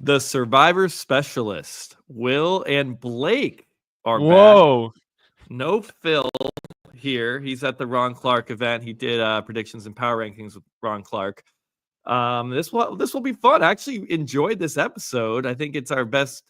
The Survivor Specialist, Will and Blake, are back. Whoa. No Phil here. He's at the Ron Clark event. He did predictions and power rankings with Ron Clark. This will be fun. I actually enjoyed this episode. I think it's our best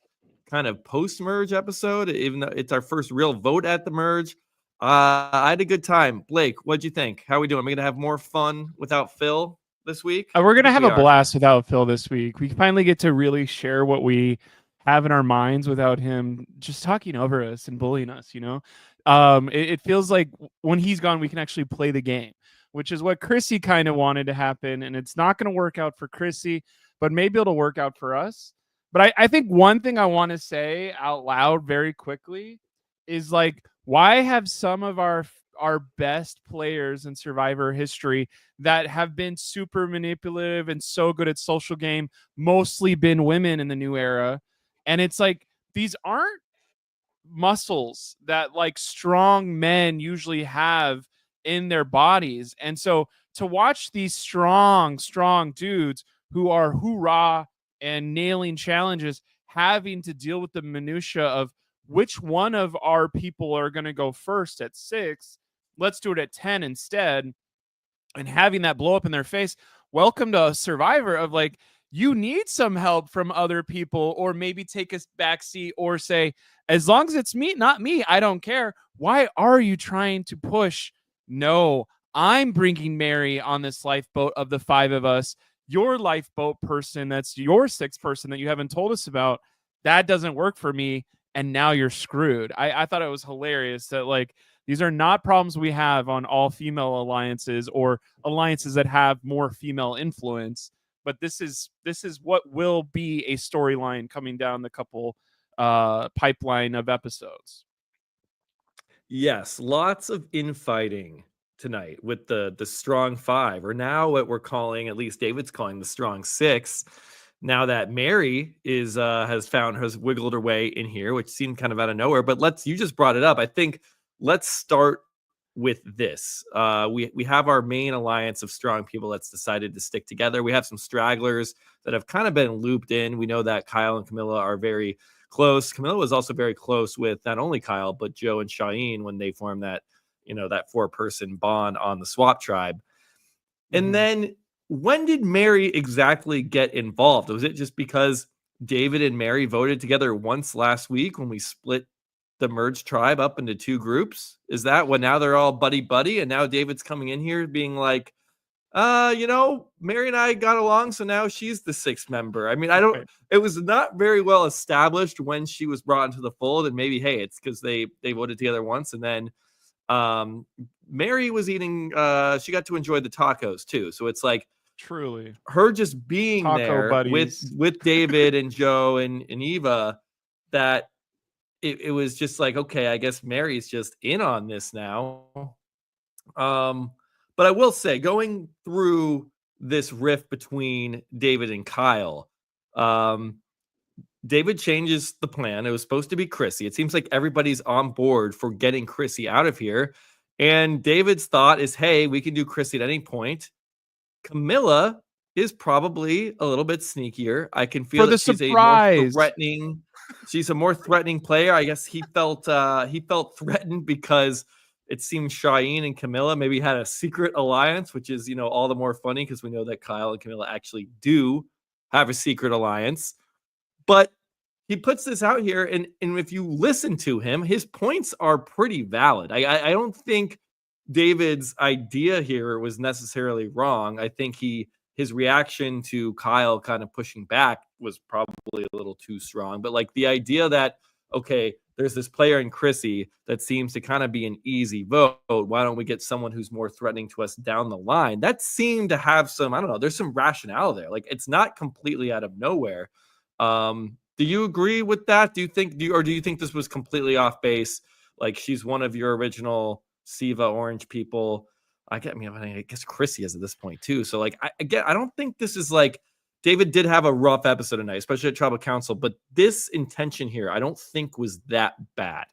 kind of post-merge episode, even though it's our first real vote at the merge. I had a good time. Blake, what'd you think? How are we doing? Are we going to have more fun without Phil this week? We're I going to think have we a are. blast without Phil this week. We finally get to really share what we have in our minds without him just talking over us and bullying us, it feels like when he's gone, we can actually play the game, which is what Chrissy kind of wanted to happen. And it's not going to work out for Chrissy, but maybe it'll work out for us. But I think one thing I want to say out loud very quickly is like, why have some of our best players in Survivor history that have been super manipulative and so good at social game mostly been women in the new era? And it's like, these aren't muscles that like strong men usually have in their bodies. And so to watch these strong dudes who are hoorah and nailing challenges having to deal with the minutia of which one of our people are going to go first at 6, let's do it at 10 instead, and having that blow up in their face. Welcome to a Survivor of like, you need some help from other people, or maybe take a back seat, or say, as long as it's me, not me, I don't care. Why are you trying to push? No, I'm bringing Mary on this lifeboat of the 5 of us. Your lifeboat person, that's your 6th person that you haven't told us about, that doesn't work for me, and now you're screwed. I thought it was hilarious that like, these are not problems we have on all female alliances or alliances that have more female influence, but this is what will be a storyline coming down the couple pipeline of episodes. Yes, lots of infighting tonight with the strong 5, or now what we're calling, at least David's calling, the strong 6. Now that Mary has wiggled her way in here, which seemed kind of out of nowhere. But you just brought it up. I think let's start with this. We have our main alliance of strong people that's decided to stick together. We have some stragglers that have kind of been looped in. We know that Kyle and Camilla are very close. Camilla was also very close with not only Kyle, but Joe and Shaheen when they formed that 4-person bond on the swap tribe. And then when did Mary exactly get involved? Was it just because David and Mary voted together once last week when we split the merged tribe up into 2 groups? Is that what now they're all buddy, and now David's coming in here being like, Mary and I got along, so now she's the 6th member. I mean, it was not very well established when she was brought into the fold, and maybe, hey, it's because they voted together once, and then Mary was eating, she got to enjoy the tacos too. So it's like, truly, her just being taco there buddies with David and Joe and Eva, that it was just like, okay, I guess Mary's just in on this now. But I will say, going through this rift between David and Kyle, David changes the plan. It was supposed to be Chrissy. It seems like everybody's on board for getting Chrissy out of here. And David's thought is, hey, we can do Chrissy at any point. Camilla is probably a little bit sneakier. I can feel that she's surprise. a more threatening. She's a more threatening player. I guess he felt threatened because it seemed Shaheen and Camilla maybe had a secret alliance, which is, all the more funny because we know that Kyle and Camilla actually do have a secret alliance. But he puts this out here, and if you listen to him, his points are pretty valid. I don't think David's idea here was necessarily wrong. I think his reaction to Kyle kind of pushing back was probably a little too strong. But like the idea that, okay, there's this player in Chrissy that seems to kind of be an easy vote. Why don't we get someone who's more threatening to us down the line? That seemed to have some, I don't know, there's some rationale there. Like, it's not completely out of nowhere. Do you agree with that? Do you think this was completely off base? Like, she's one of your original Siva Orange people. I guess Chrissy is at this point too. So like, I don't think this is like, David did have a rough episode tonight, especially at Tribal Council, but this intention here, I don't think was that bad.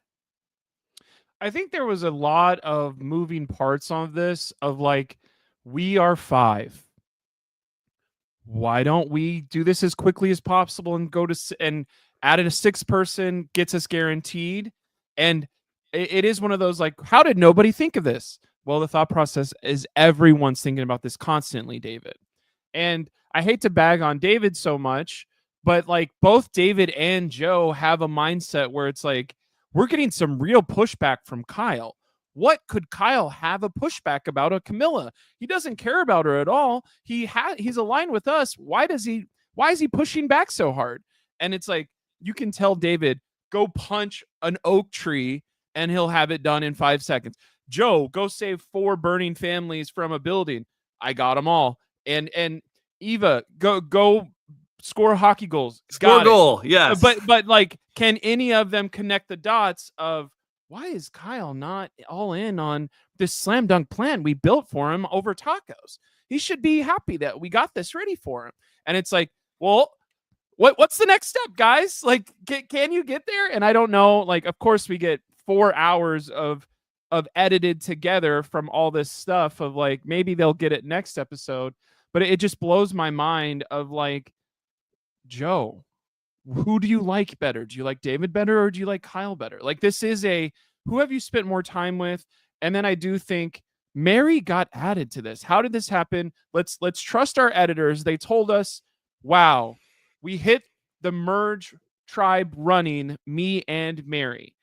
I think there was a lot of moving parts on this of like, we are 5. why don't we do this as quickly as possible and go to and added a sixth person gets us guaranteed. And it is one of those like, how did nobody think of this? Well, the thought process is everyone's thinking about this constantly, David. And I hate to bag on David so much, but like both David and Joe have a mindset where it's like, we're getting some real pushback from Kyle. What could Kyle have a pushback about a Camilla? He doesn't care about her at all. He's aligned with us. Why is he pushing back so hard? And it's like, you can tell David, go punch an oak tree and he'll have it done in 5 seconds. Joe, go save 4 burning families from a building. I got them all. And Eva, go score hockey goals. Score Got goal, it. yes. But like, can any of them connect the dots of why is Kyle not all in on this slam dunk plan we built for him over tacos? He should be happy that we got this ready for him. And it's like, well, what's the next step, guys? Like, can you get there? And I don't know. Like, of course, we get 4 hours of edited together from all this stuff of like, maybe they'll get it next episode. But it just blows my mind of like, Joe, who do you like better? Do you like David better or do you like Kyle better? Like, this is a who have you spent more time with? And then I do think Mary got added to this. How did this happen? Let's trust our editors. They told us, wow, we hit the merge tribe running, me and Mary.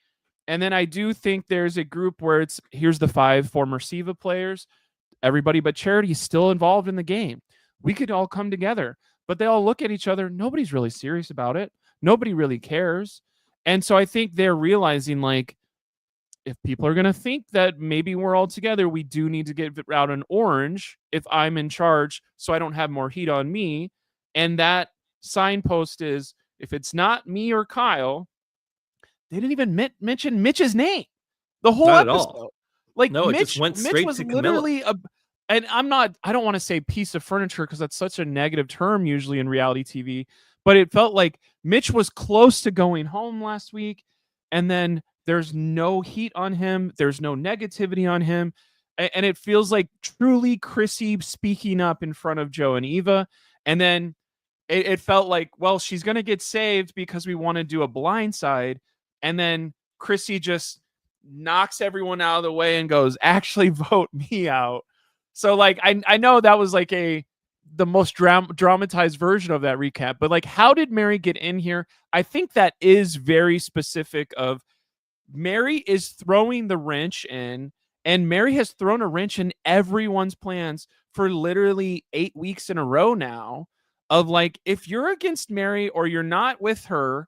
And then I do think there's a group where it's here's the 5 former Siva players. Everybody but Charity is still involved in the game. We could all come together, but they all look at each other. Nobody's really serious about it. Nobody really cares. And so I think they're realizing like, if people are going to think that maybe we're all together, we do need to get out an orange if I'm in charge so I don't have more heat on me. And that signpost is if it's not me or Kyle, they didn't even mention Mitch's name the whole Not at episode. all. Like No, it just went Mitch straight was to Camilla. literally and I don't want to say piece of furniture because that's such a negative term usually in reality TV, but it felt like Mitch was close to going home last week. And then there's no heat on him. There's no negativity on him. And it feels like truly Chrissy speaking up in front of Joe and Eva. And then it felt like, well, she's going to get saved because we want to do a blind side. And then Chrissy just knocks everyone out of the way and goes, actually vote me out. So like, I know that was like the most dramatized version of that recap, but like, how did Mary get in here? I think that is very specific of Mary is throwing the wrench in, and Mary has thrown a wrench in everyone's plans for literally 8 weeks in a row now of like, if you're against Mary or you're not with her,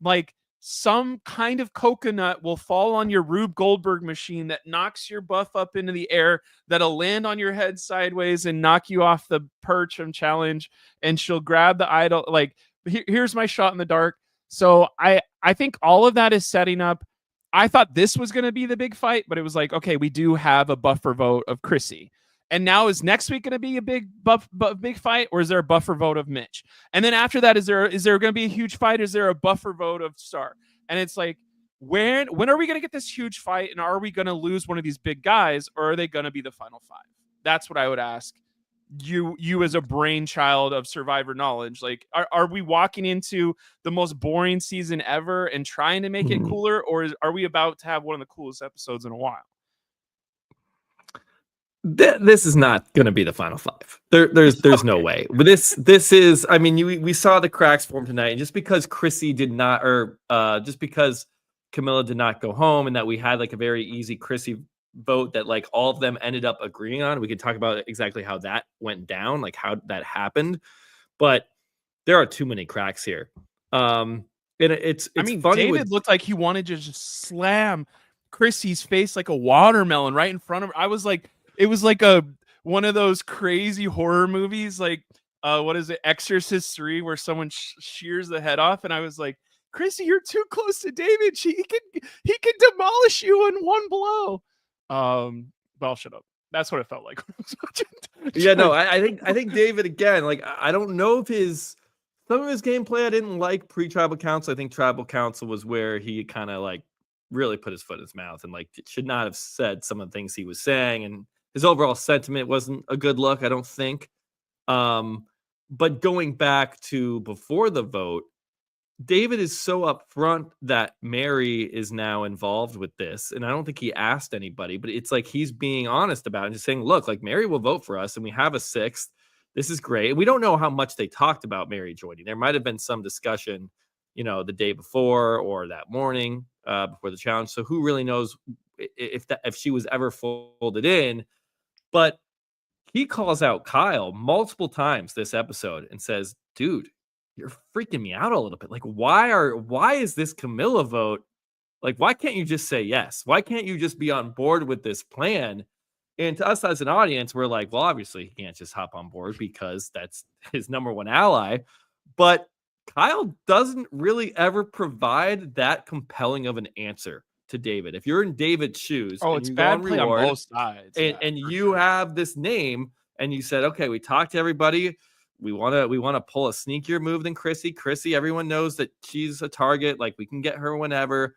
like some kind of coconut will fall on your Rube Goldberg machine that knocks your buff up into the air, that'll land on your head sideways and knock you off the perch and challenge. And she'll grab the idol. Like, here's my shot in the dark. So I think all of that is setting up. I thought this was going to be the big fight, but it was like, okay, we do have a buffer vote of Chrissy. And now is next week going to be a big big fight, or is there a buffer vote of Mitch? And then after that, is there going to be a huge fight? Is there a buffer vote of Star? And it's like, when are we going to get this huge fight? And are we going to lose one of these big guys, or are they going to be the final 5? That's what I would ask you as a brainchild of Survivor knowledge. Like, are we walking into the most boring season ever and trying to make it cooler, or are we about to have one of the coolest episodes in a while? This is not going to be the final 5. There's no way. But this is. I mean, we saw the cracks form tonight, and just because Chrissy did not, or just because Camilla did not go home, and that we had like a very easy Chrissy vote that like all of them ended up agreeing on. We could talk about exactly how that went down, like how that happened. But there are too many cracks here. And it's I mean, funny. David looked like he wanted to just slam Chrissy's face like a watermelon right in front of her. I was like, it was like one of those crazy horror movies, like what is it, Exorcist 3, where someone shears the head off, and I was like, Chrissy, you're too close to David. He can demolish you in one blow. Well, shut up. That's what it felt like. Yeah, no, I think David, again, like, I don't know if some of his gameplay I didn't like pre-Tribal Council. I think Tribal Council was where he kind of like really put his foot in his mouth and like should not have said some of the things he was saying, and his overall sentiment wasn't a good look, I don't think. But going back to before the vote, David is so upfront that Mary is now involved with this. And I don't think he asked anybody, but it's like he's being honest about it and just saying, look, like Mary will vote for us and we have a sixth. This is great. And we don't know how much they talked about Mary joining. There might have been some discussion, the day before or that morning before the challenge. So who really knows if she was ever folded in. But he calls out Kyle multiple times this episode and says, dude, you're freaking me out a little bit. Like, why is this Camilla vote? Like, why can't you just say yes? Why can't you just be on board with this plan? And to us as an audience, we're like, well, obviously he can't just hop on board because that's his number one ally. But Kyle doesn't really ever provide that compelling of an answer to David. If you're in David's shoes Oh, and it's you go bad on play on reward both sides. and you have this name and you said, okay, we talked to everybody. We want to pull a sneakier move than Chrissy. Chrissy, everyone knows that she's a target. Like we can get her whenever.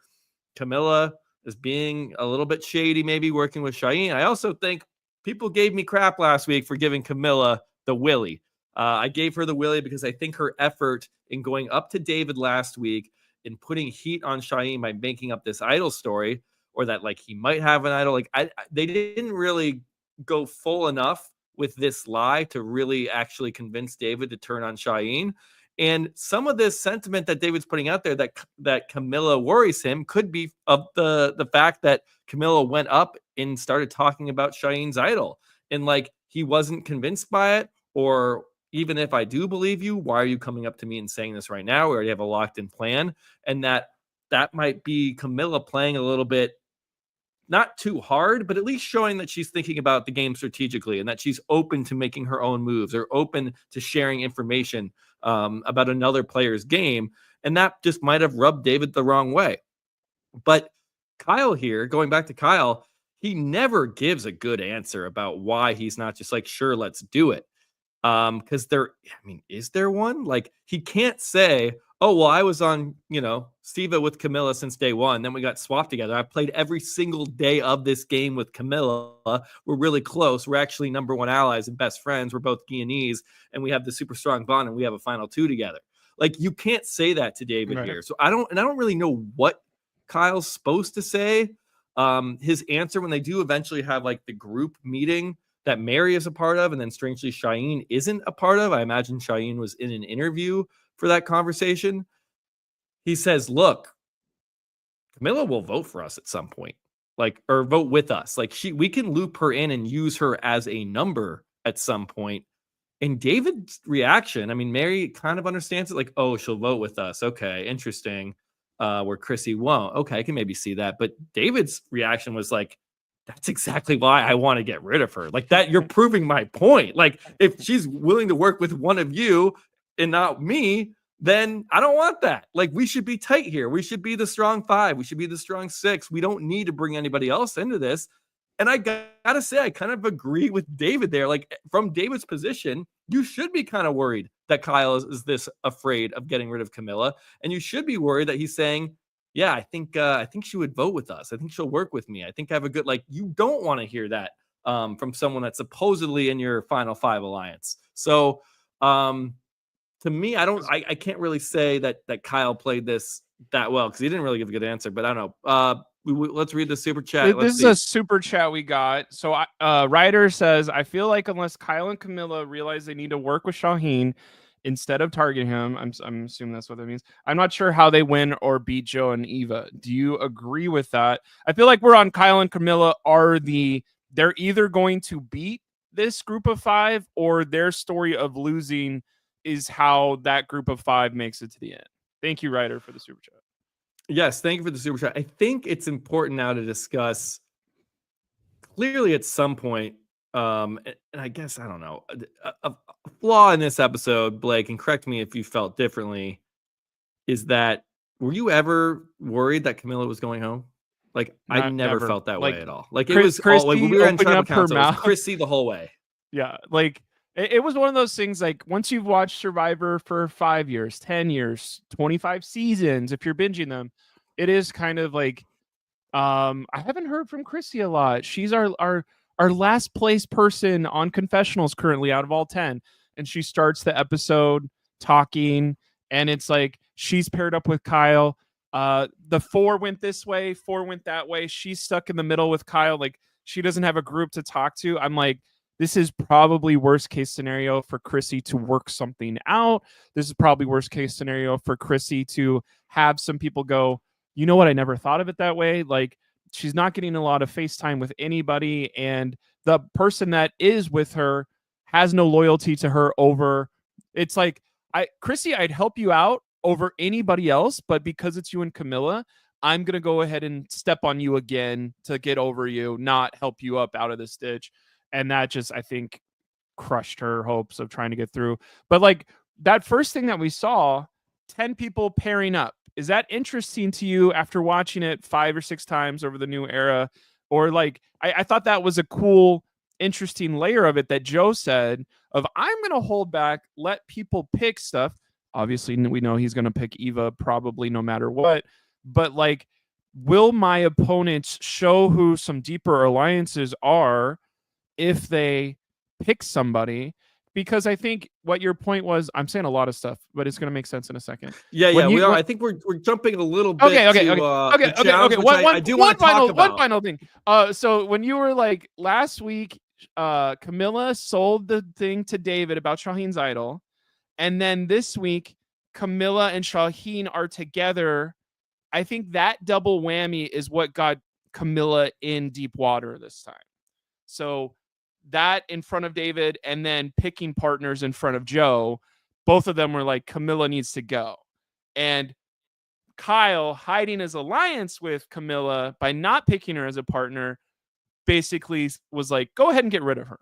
Camilla is being a little bit shady, maybe working with Cheyenne. I also think people gave me crap last week for giving Camilla the Willie. I gave her the Willie because I think her effort in going up to David last week and putting heat on Cheyenne by making up this idol story, or that like he might have an idol. Like they didn't really go full enough with this lie to really actually convince David to turn on Cheyenne. And some of this sentiment that David's putting out there that Camilla worries him could be of the fact that Camilla went up and started talking about Cheyenne's idol. And like he wasn't convinced by it, or even if I do believe you, why are you coming up to me and saying this right now? We already have a locked in plan. And that might be Camilla playing a little bit not too hard, but at least showing that she's thinking about the game strategically and that she's open to making her own moves or open to sharing information about another player's game. And that just might have rubbed David the wrong way. But Kyle here, going back to Kyle, he never gives a good answer about why he's not just like, sure, let's do it. Because is there one? Like he can't say, oh, well, I was on, Siva with Camilla since day one. Then we got swapped together. I played every single day of this game with Camilla. We're really close. We're actually number one allies and best friends. We're both Guyanese and we have the super strong bond and we have a final two together. Like you can't say that to David here. So I don't really know what Kyle's supposed to say. His answer when they do eventually have like the group meeting that Mary is a part of, and then strangely Cheyenne isn't a part of. I imagine Cheyenne was in an interview for that conversation. He says, look, Camilla will vote for us at some point, like, or vote with us. Like we can loop her in and use her as a number at some point. And David's reaction, I mean, Mary kind of understands it like, oh, she'll vote with us. Okay, interesting. Where Chrissy won't. Okay, I can maybe see that. But David's reaction was like, that's exactly why I want to get rid of her. Like that, you're proving my point. Like if she's willing to work with one of you and not me, then I don't want that. Like we should be tight here. We should be the strong five. We should be the strong six. We don't need to bring anybody else into this. And I gotta say, I kind of agree with David there. Like from David's position, you should be kind of worried that Kyle is this afraid of getting rid of Camilla. And you should be worried that he's saying, yeah, I think she would vote with us. I think she'll work with me. I think I have a good, like, you don't want to hear that from someone that's supposedly in your final five alliance. So to me, I can't really say that Kyle played this that well because he didn't really give a good answer, but I don't know. Let's read the super chat. This is a super chat we got. So Ryder says, I feel like unless Kyle and Camilla realize they need to work with Shaheen instead of targeting him, I'm assuming that's what that means. I'm not sure how they win or beat Joe and Eva. Do you agree with that? I feel like we're on Kyle and Camilla they're either going to beat this group of five or their story of losing is how that group of five makes it to the end. Thank you, Ryder, for the super chat. Yes, thank you for the super chat. I think it's important now to discuss clearly at some point, and I guess, I don't know, a flaw in this episode, Blake, and correct me if you felt differently, is that were you ever worried that Camilla was going home? Like, I never felt that way at all. Like, it was all, like, when we were in tribal council, it was Chrissy the whole way. Yeah, like, it was one of those things, like, once you've watched Survivor for 5 years, 10 years, 25 seasons, if you're binging them, it is kind of like, I haven't heard from Chrissy a lot. She's our last place person on confessionals currently out of all 10. and she starts the episode talking, and it's like she's paired up with Kyle. The 4 went this way, 4 went that way. She's stuck in the middle with Kyle. Like, she doesn't have a group to talk to. I'm like, this is probably worst case scenario for Chrissy to work something out. This is probably worst case scenario for Chrissy to have some people go, you know what? I never thought of it that way. Like, she's not getting a lot of FaceTime with anybody. And the person that is with her has no loyalty to her over. It's like, Chrissy, I'd help you out over anybody else, but because it's you and Camilla, I'm going to go ahead and step on you again to get over you, not help you up out of this ditch. And that just, I think, crushed her hopes of trying to get through. But like that first thing that we saw, 10 people pairing up, is that interesting to you after watching it 5 or 6 times over the new era? Or like, I thought that was a cool, interesting layer of it that Joe said of, I'm going to hold back, let people pick stuff. Obviously, we know he's going to pick Eva probably no matter what. But like, will my opponents show who some deeper alliances are if they pick somebody? Because I think what your point was, I'm saying a lot of stuff, but it's going to make sense in a second. Yeah, we are. I think we're jumping a little bit to the challenge, which I do want to talk about. One final thing. So when you were like last week, Camilla sold the thing to David about Shaheen's idol, and then this week, Camilla and Shaheen are together. I think that double whammy is what got Camilla in deep water this time. So that in front of David and then picking partners in front of Joe, both of them were like, Camilla needs to go. And Kyle hiding his alliance with Camilla by not picking her as a partner basically was like, go ahead and get rid of her.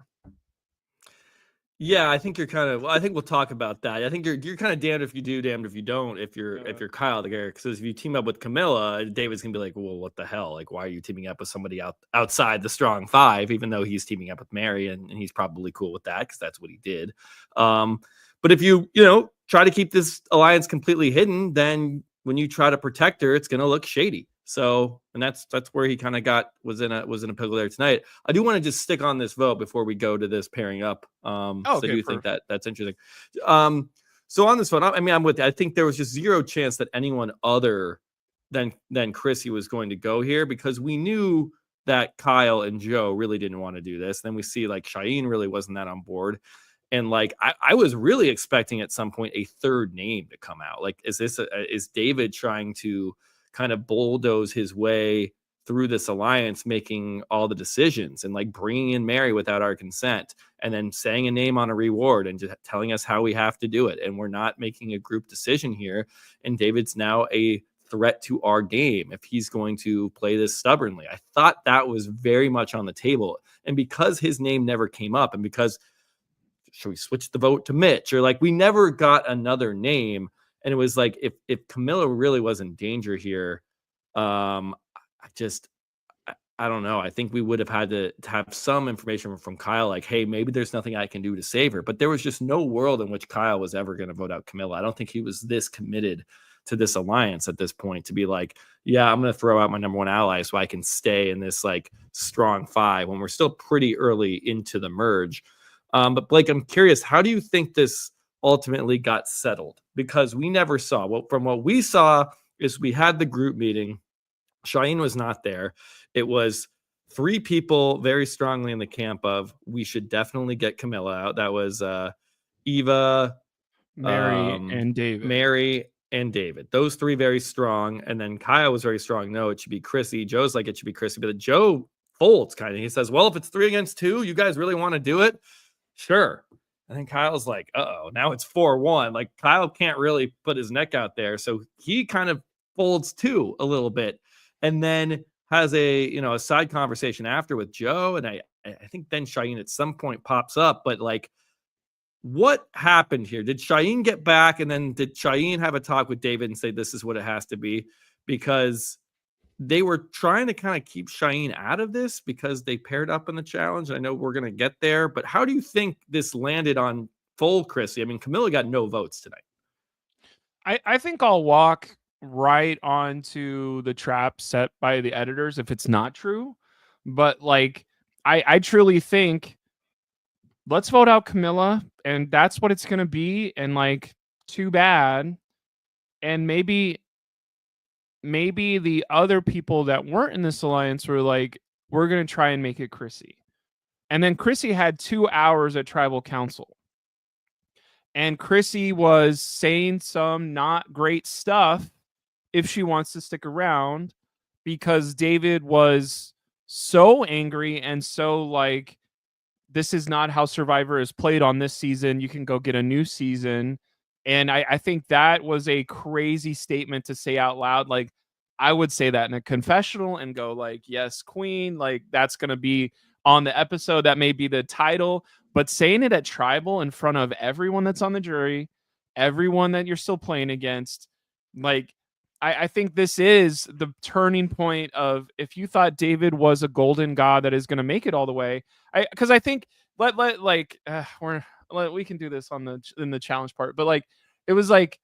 Yeah, I think you're kind of. Well, I think we'll talk about that. I think you're kind of damned if you do, damned if you don't. If you're Kyle the guy, because if you team up with Camilla, David's gonna be like, well, what the hell? Like, why are you teaming up with somebody outside the strong 5? Even though he's teaming up with Mary, and he's probably cool with that because that's what he did. But if you try to keep this alliance completely hidden, then when you try to protect her, it's gonna look shady. So, and that's where he kind of was in a pickle there tonight. I do want to just stick on this vote before we go to this pairing up. So I do think that's interesting. So on this vote, I mean, I'm with you. I think there was just zero chance that anyone other than Chrissy was going to go here, because we knew that Kyle and Joe really didn't want to do this. Then we see like Shaheen really wasn't that on board. And like, I was really expecting at some point a third name to come out. Like, is David trying to kind of bulldoze his way through this alliance, making all the decisions and like bringing in Mary without our consent, and then saying a name on a reward and just telling us how we have to do it? And we're not making a group decision here. And David's now a threat to our game if he's going to play this stubbornly. I thought that was very much on the table. And because his name never came up, and because should we switch the vote to Mitch, or like we never got another name. And it was like, if Camilla really was in danger here, I don't know. I think we would have had to have some information from Kyle, like, hey, maybe there's nothing I can do to save her. But there was just no world in which Kyle was ever going to vote out Camilla. I don't think he was this committed to this alliance at this point to be like, yeah, I'm going to throw out my number 1 ally so I can stay in this like strong 5 when we're still pretty early into the merge. But Blake, I'm curious, how do you think this ultimately got settled? Because we never saw, well, from what we saw is we had the group meeting. Shaheen was not there. It was 3 people very strongly in the camp of, we should definitely get Camilla out. That was Eva, Mary and David. Those 3 very strong. And then Kyle was very strong. No, it should be Chrissy. Joe's like, it should be Chrissy. But Joe folds kind of. He says, well, if it's 3 against 2, you guys really want to do it? Sure. And then Kyle's like, uh-oh, now it's 4-1. Like, Kyle can't really put his neck out there. So he kind of folds too a little bit, and then has a side conversation after with Joe. And I think then Shaheen at some point pops up. But like, what happened here? Did Shaheen get back? And then did Shaheen have a talk with David and say, this is what it has to be? Because they were trying to kind of keep Shaheen out of this because they paired up in the challenge. I know we're going to get there, but how do you think this landed on full Chrissy? I mean, Camilla got no votes tonight. I think I'll walk right onto the trap set by the editors if it's not true. But like, I truly think let's vote out Camilla, and that's what it's gonna be. And like, too bad. And maybe the other people that weren't in this alliance were like, we're gonna try and make it Chrissy. And then Chrissy had 2 hours at tribal council. And Chrissy was saying some not great stuff if she wants to stick around, because David was so angry and so like, this is not how Survivor is played on this season. You can go get a new season. And I think that was a crazy statement to say out loud. Like, I would say that in a confessional and go like, yes, queen, like that's going to be on the episode. That may be the title, but saying it at tribal in front of everyone that's on the jury, everyone that you're still playing against, like, I think this is the turning point of, if you thought David was a golden god that is going to make it all the way, because I think we can do this in the challenge part, but like, it was like,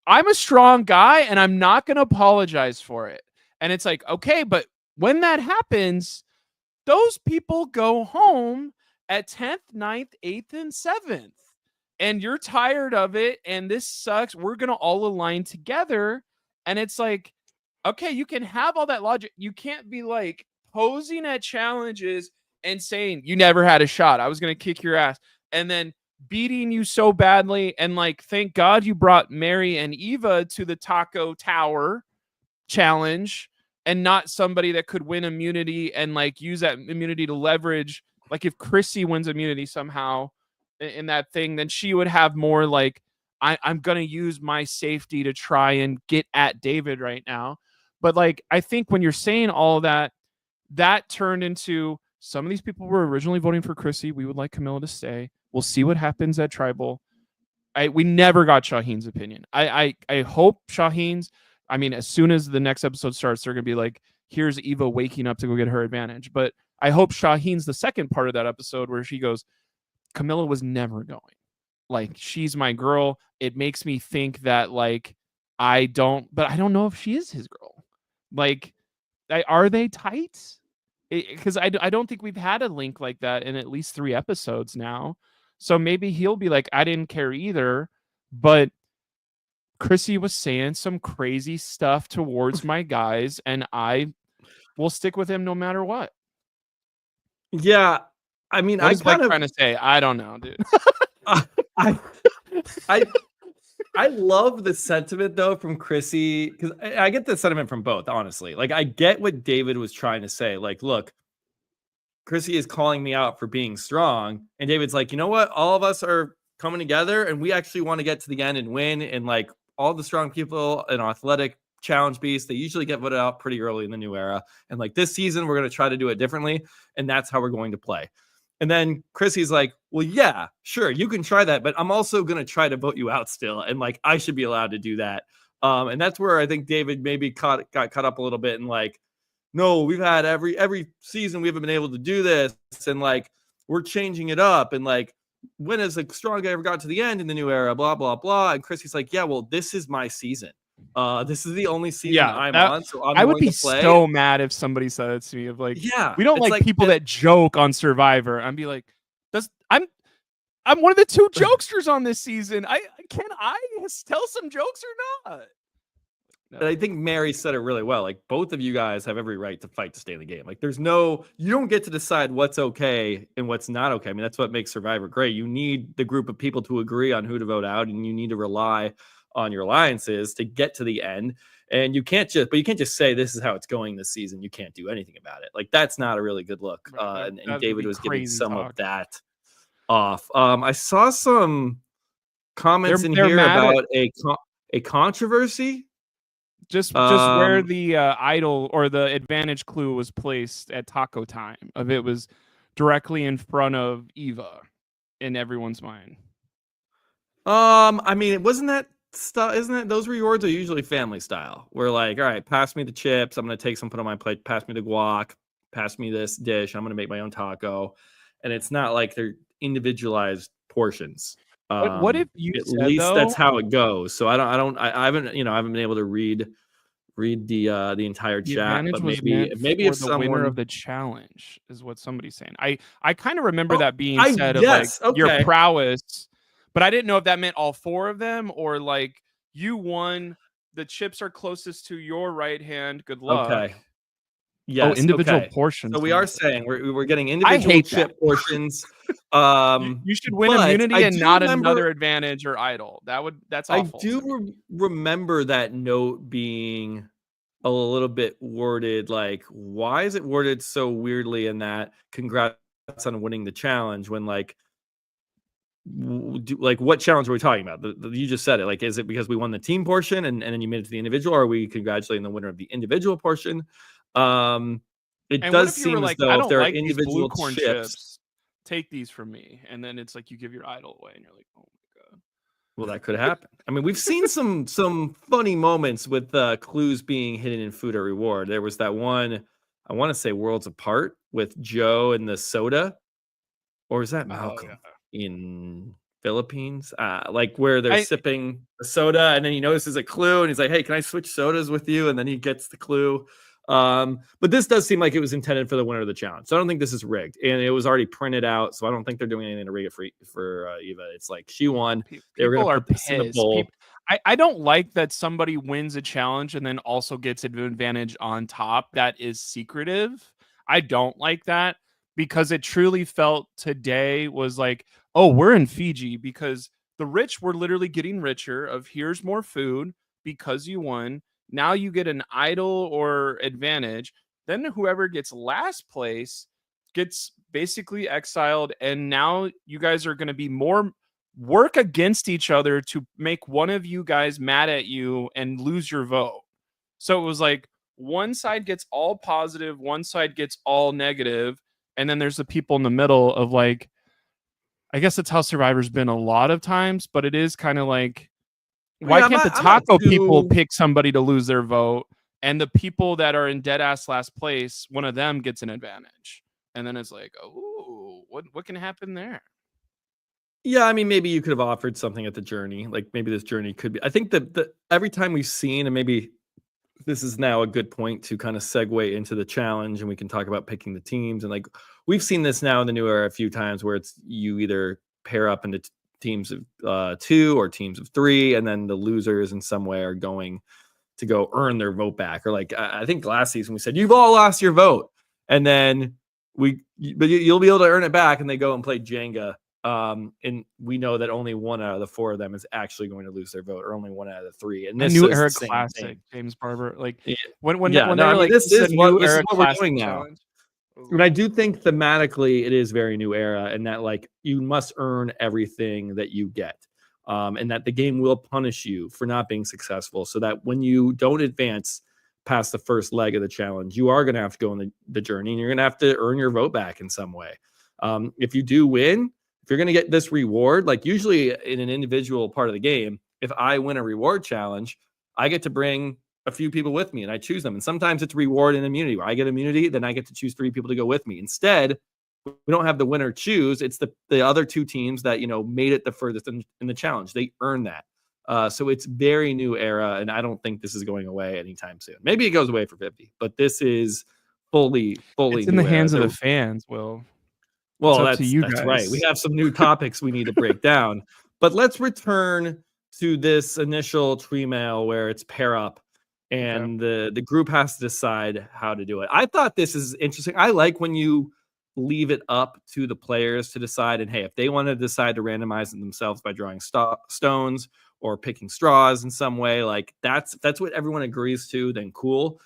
I'm a strong guy and I'm not going to apologize for it. And it's like, okay, but when that happens, those people go home at 10th, 9th, 8th, and 7th. And you're tired of it. And this sucks. We're going to all align together. And it's like, okay, you can have all that logic. You can't be like posing at challenges and saying, you never had a shot. I was going to kick your ass. And then beating you so badly. And like, thank God you brought Mary and Eva to the Taco Tower challenge, and not somebody that could win immunity and like use that immunity to leverage. Like, if Chrissy wins immunity somehow in that thing, then she would have more like, I'm going to use my safety to try and get at David right now. But like, I think when you're saying all that, that turned into, some of these people were originally voting for Chrissy. We would like Camilla to stay. We'll see what happens at tribal. We never got Shaheen's opinion. I hope Shaheen's, I mean, as soon as the next episode starts, they're going to be like, here's Eva waking up to go get her advantage. But I hope Shaheen's the second part of that episode where she goes, Camilla was never going. Like, she's my girl. It makes me think that like, I don't know if she is his girl. Like, are they tight? Because I don't think we've had a link like that in at least 3 episodes now. So maybe he'll be like, I didn't care either, but Chrissy was saying some crazy stuff towards my guys, and I will stick with him no matter what. Yeah, I mean, What is Blake trying to say? I don't know, dude. I love the sentiment though from Chrissy, because I get the sentiment from both, honestly. Like, I get what David was trying to say. Like, look, Chrissy is calling me out for being strong, and David's like, you know what? All of us are coming together, and we actually want to get to the end and win. And like, all the strong people and athletic challenge beasts, they usually get voted out pretty early in the new era. And like, this season, we're going to try to do it differently, and that's how we're going to play. And then Chrissy's like, well, yeah, sure, you can try that, but I'm also going to try to vote you out still. And like, I should be allowed to do that. And that's where I think David maybe got caught up a little bit, and like, no, we've had every season we haven't been able to do this. And like, we're changing it up. And like, when has a strong guy ever got to the end in the new era, blah, blah, blah. And Chrissy's like, yeah, well, this is my season. This is the only season I'm on. So I would be so mad if somebody said it to me of like, yeah, we don't like people that joke on Survivor. I'd be like, I'm one of the 2 jokesters on this season. Can I tell some jokes or not? No. I think Mary said it really well. Like, both of you guys have every right to fight to stay in the game. Like, you don't get to decide what's okay and what's not okay. I mean, that's what makes Survivor great. You need the group of people to agree on who to vote out, and you need to rely on your alliances to get to the end. And you can't just say this is how it's going this season. You can't do anything about it. Like, that's not a really good look. Right, and David was giving some of that off. I saw some comments in here about a controversy. Just where the idol or the advantage clue was placed at taco time. Of it was directly in front of Eva in everyone's mind. I mean, it wasn't that stuff, isn't it? Those rewards are usually family style. We're like, all right, pass me the chips. I'm gonna take some, put on my plate. Pass me the guac. Pass me this dish. I'm gonna make my own taco. And it's not like they're individualized portions. What if you at said, least though, that's how it goes. So I haven't been able to read read the entire The chat, advantage but was maybe meant if for the winner of someone. the challenge, is what somebody's saying. I kind of remember Oh, that being I said of like yes, your okay. prowess, but I didn't know if that meant all four of them or like you won. The chips are closest to your right hand. Good luck. Okay. Oh, Yes, individual okay. portions. So we Someone are said. saying we're getting I individual hate that. chip portions, You should win but immunity I and do not remember another advantage or idle. That's I awful do to me. remember that note being a little bit worded like, why is it worded so weirdly in that congrats on winning the challenge when like like what challenge are we talking about? You just said it. Like, is it because we won the team portion and then you made it to the individual? Or are we congratulating the winner of the individual portion? It And what does if you were seem as like, I though if don't there are like these blue individual corn chips. chips. Take these from me. And then it's like you give your idol away and you're like, oh my God. Well, that could happen. I mean, we've seen some funny moments with clues being hidden in food or reward. There was that one, I want to say Worlds Apart with Joe and the soda, or is that Oh yeah. Malcolm in Philippines? Like where they're I sipping the soda and then he notices a clue and he's like, "Hey, can I switch sodas with you?" And then he gets the clue. But this does seem like it was intended for the winner of the challenge. So I don't think this is rigged, and it was already printed out. So I don't think they're doing anything to rig it for Eva. It's like she won. They were going people to are put this in the pissed. bowl. I don't like that somebody wins a challenge and then also gets an advantage on top that is secretive. I don't like that because it truly felt today was like, oh, we're in Fiji because the rich were literally getting richer of here's more food because you won. Now you get an idol or advantage. Then whoever gets last place gets basically exiled and now you guys are going to be more work against each other to make one of you guys mad at you and lose your vote. So it was like one side gets all positive, one side gets all negative, and then there's the people in the middle of like, I guess that's how Survivor's been a lot of times, but it is kind of like, Well, why yeah, can't the I'm not taco people too. pick somebody to lose their vote? And the people that are in dead ass last place, one of them gets an advantage. And then it's like, oh, what can happen there? Yeah, I mean, maybe you could have offered something at the journey. Like maybe this journey could be. I think that every time we've seen, and maybe this is now a good point to kind of segue into the challenge, and we can talk about picking the teams. And like we've seen this now in the new era a few times, where it's you either pair up into teams of two or teams of three, and then the losers in some way are going to go earn their vote back. Or like I think last season we said you've all lost your vote, and then but you'll be able to earn it back, and they go and play Jenga. And we know that only one out of the four of them is actually going to lose their vote, or only one out of the three. And A this new is the era same classic, thing. James Barber. Like Yeah, when yeah. when No, they I were mean like, this this is a is new this is era what we're classic doing now. challenge. And I do think thematically it is very new era, and that like you must earn everything that you get. And that the game will punish you for not being successful, so that when you don't advance past the first leg of the challenge, you are going to have to go on the journey, and you're going to have to earn your vote back in some way. If you do win, if you're going to get this reward, like usually in an individual part of the game, if I win a reward challenge, I get to bring a few people with me and I choose them. And sometimes it's reward and immunity where I get immunity, then I get to choose three people to go with me. Instead, we don't have the winner choose. It's the other two teams that, made it the furthest in the challenge. They earn that. So it's very new era. And I don't think this is going away anytime soon. Maybe it goes away for 50, but this is fully It's in the new era. hands of the fans, Will. It's Well, up to you that's right. We guys. have some new topics we need to break down. But let's return to this initial tree mail where it's pair up Okay. and the group has to decide how to do it. I thought this is interesting. I like when you leave it up to the players to decide. And hey, if they want to decide to randomize it themselves by drawing stones or picking straws in some way, like that's what everyone agrees to, then cool.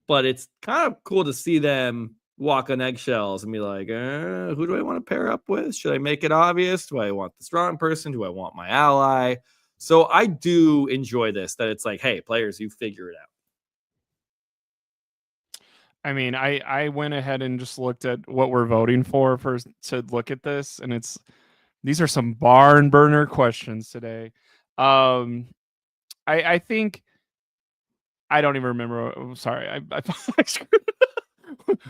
But it's kind of cool to see them walk on eggshells and be like, who do I want to pair up with? Should I make it obvious? Do I want the strong person? Do I want my ally? So I do enjoy this, that it's like, hey, players, you figure it out. I mean, I went ahead and just looked at what we're voting for first to look at this, and these are some barn burner questions today. Um, I think I don't even remember. Sorry, I thought I screwed.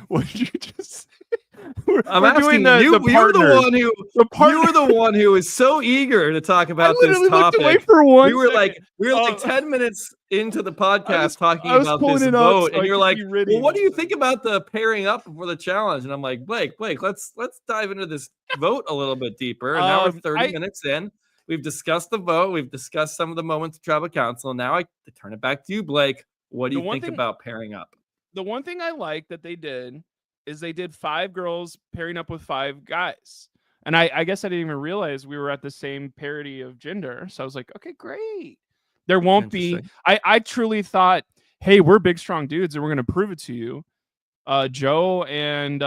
What did you just say? I'm we're doing asking the you. partners. The You were partner. the one who was so eager to talk I about this literally looked away topic. for We 1 were second. like, 10 minutes into the I was podcast talking I was about pulling this it up vote, so and I you're could like, be "Well, what ready. do you think about the pairing up before the challenge?" And I'm like, Blake, let's dive into this vote a little bit deeper. And now we're 30 I minutes in. We've discussed the vote. We've discussed some of the moments of tribal council. Now I turn it back to you, Blake. What do the you one think thing about pairing up? the one thing I like that they did is they did 5 girls pairing up with 5 guys. And I guess I didn't even realize we were at the same parity of gender. So I was like, okay, great. There won't be. Interesting. I truly thought, hey, we're big, strong dudes, and we're gonna prove it to you. Joe and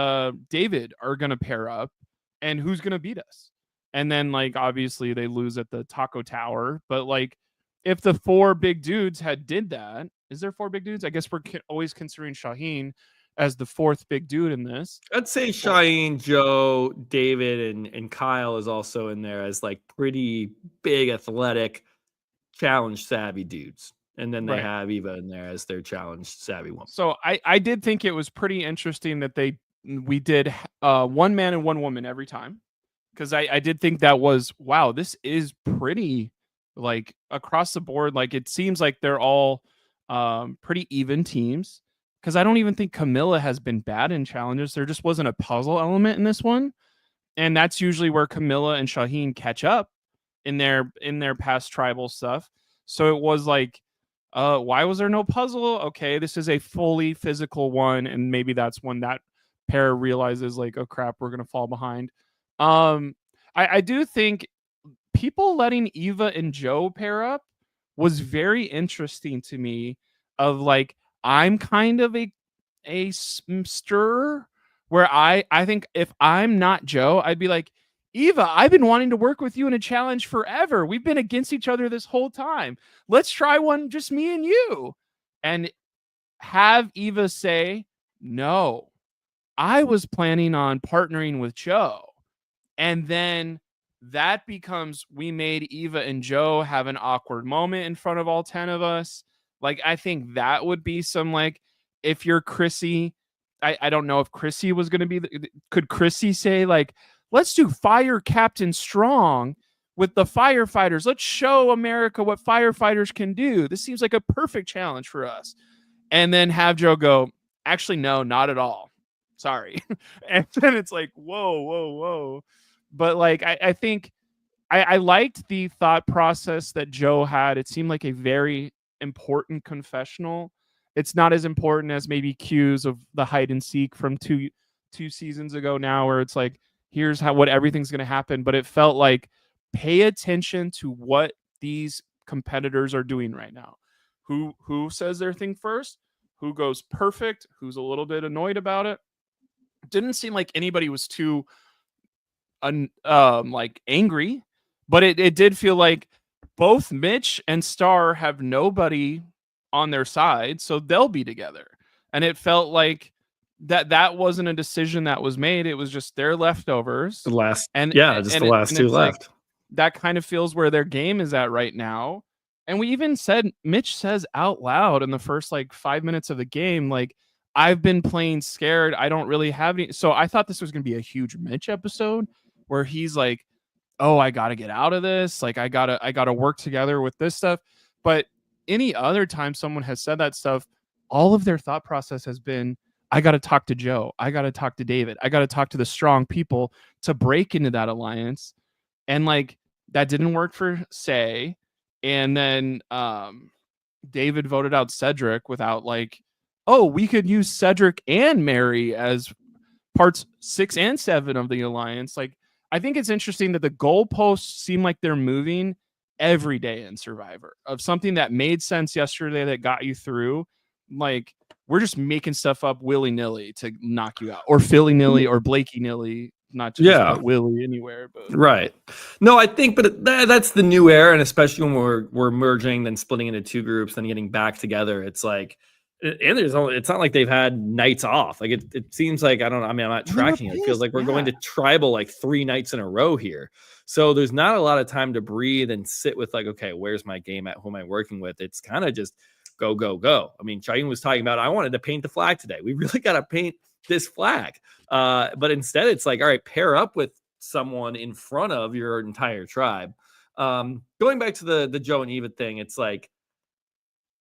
David are gonna pair up, and who's gonna beat us? And then like obviously they lose at the Taco Tower, but like if the 4 big dudes had did that, is there 4 big dudes? I guess we're always considering Shaheen as the 4th big dude in this. I'd say Well, Cheyenne, Joe, David, and Kyle is also in there as like pretty big, athletic, challenge savvy dudes. And then they right. have Eva in there as their challenge savvy woman. So I did think it was pretty interesting that we did 1 man and 1 woman every time, because I did think that was, wow, this is pretty like across the board. Like it seems like they're all pretty even teams, because I don't even think Camilla has been bad in challenges. There just wasn't a puzzle element in this one, and that's usually where Camilla and Shaheen catch up in their past tribal stuff. So it was like, why was there no puzzle? Okay, this is a fully physical one, and maybe that's when that pair realizes like, oh crap, we're gonna fall behind. I do think people letting Eva and Joe pair up was very interesting to me. Of like, I'm kind of a stirrer, where I think if I'm not Joe, I'd be like, Eva, I've been wanting to work with you in a challenge forever. We've been against each other this whole time. Let's try one, just me and you. And have Eva say, no, I was planning on partnering with Joe. And then that becomes, we made Eva and Joe have an awkward moment in front of all 10 of us. Like, I think that would be some, like, if you're Chrissy, I don't know if Chrissy was going to be, could Chrissy say, like, let's do Fire Captain Strong with the firefighters. Let's show America what firefighters can do. This seems like a perfect challenge for us. And then have Joe go, actually, no, not at all. Sorry. And then it's like, whoa, whoa, whoa. But like, I think I liked the thought process that Joe had. It seemed like a very important confessional. It's not as important as maybe cues of the hide and seek from two seasons ago now, where it's like, here's what everything's going to happen. But it felt like, pay attention to what these competitors are doing right now. Who says their thing first? Who goes perfect? Who's a little bit annoyed about it? Didn't seem like anybody was too like angry, but it did feel like both Mitch and Star have nobody on their side, so they'll be together. And it felt like that wasn't a decision that was made. It was just their leftovers. The last, And yeah, just the last two it's like, left. that kind of feels where their game is at right now. And we even said, Mitch says out loud in the first like 5 minutes of the game, like, I've been playing scared. I don't really have any. So I thought this was going to be a huge Mitch episode, where he's like, oh, I got to get out of this. Like, I gotta work together with this stuff. But any other time someone has said that stuff, all of their thought process has been, I got to talk to Joe. I got to talk to David. I got to talk to the strong people to break into that alliance. And like, that didn't work for Say. And then David voted out Cedric without like, oh, we could use Cedric and Mary as parts 6 and 7 of the alliance. Like, I think it's interesting that the goalposts seem like they're moving every day in Survivor, of something that made sense yesterday that got you through. Like, we're just making stuff up willy-nilly to knock you out, or Philly-nilly, or Blakey-nilly, not to just put Willie anywhere. But Right. No, I think, but that's the new era, and especially when we're merging, then splitting into 2 groups, then getting back together. It's like, and it's not like they've had nights off. Like it seems like, I'm not tracking it. It feels like we're going to tribal like 3 nights in a row here. So there's not a lot of time to breathe and sit with like, okay, where's my game at? Who am I working with? It's kind of just go, go, go. I mean, Cheyenne was talking about, I wanted to paint the flag today. We really got to paint this flag. But instead it's like, all right, pair up with someone in front of your entire tribe. Going back to the Joe and Eva thing, it's like,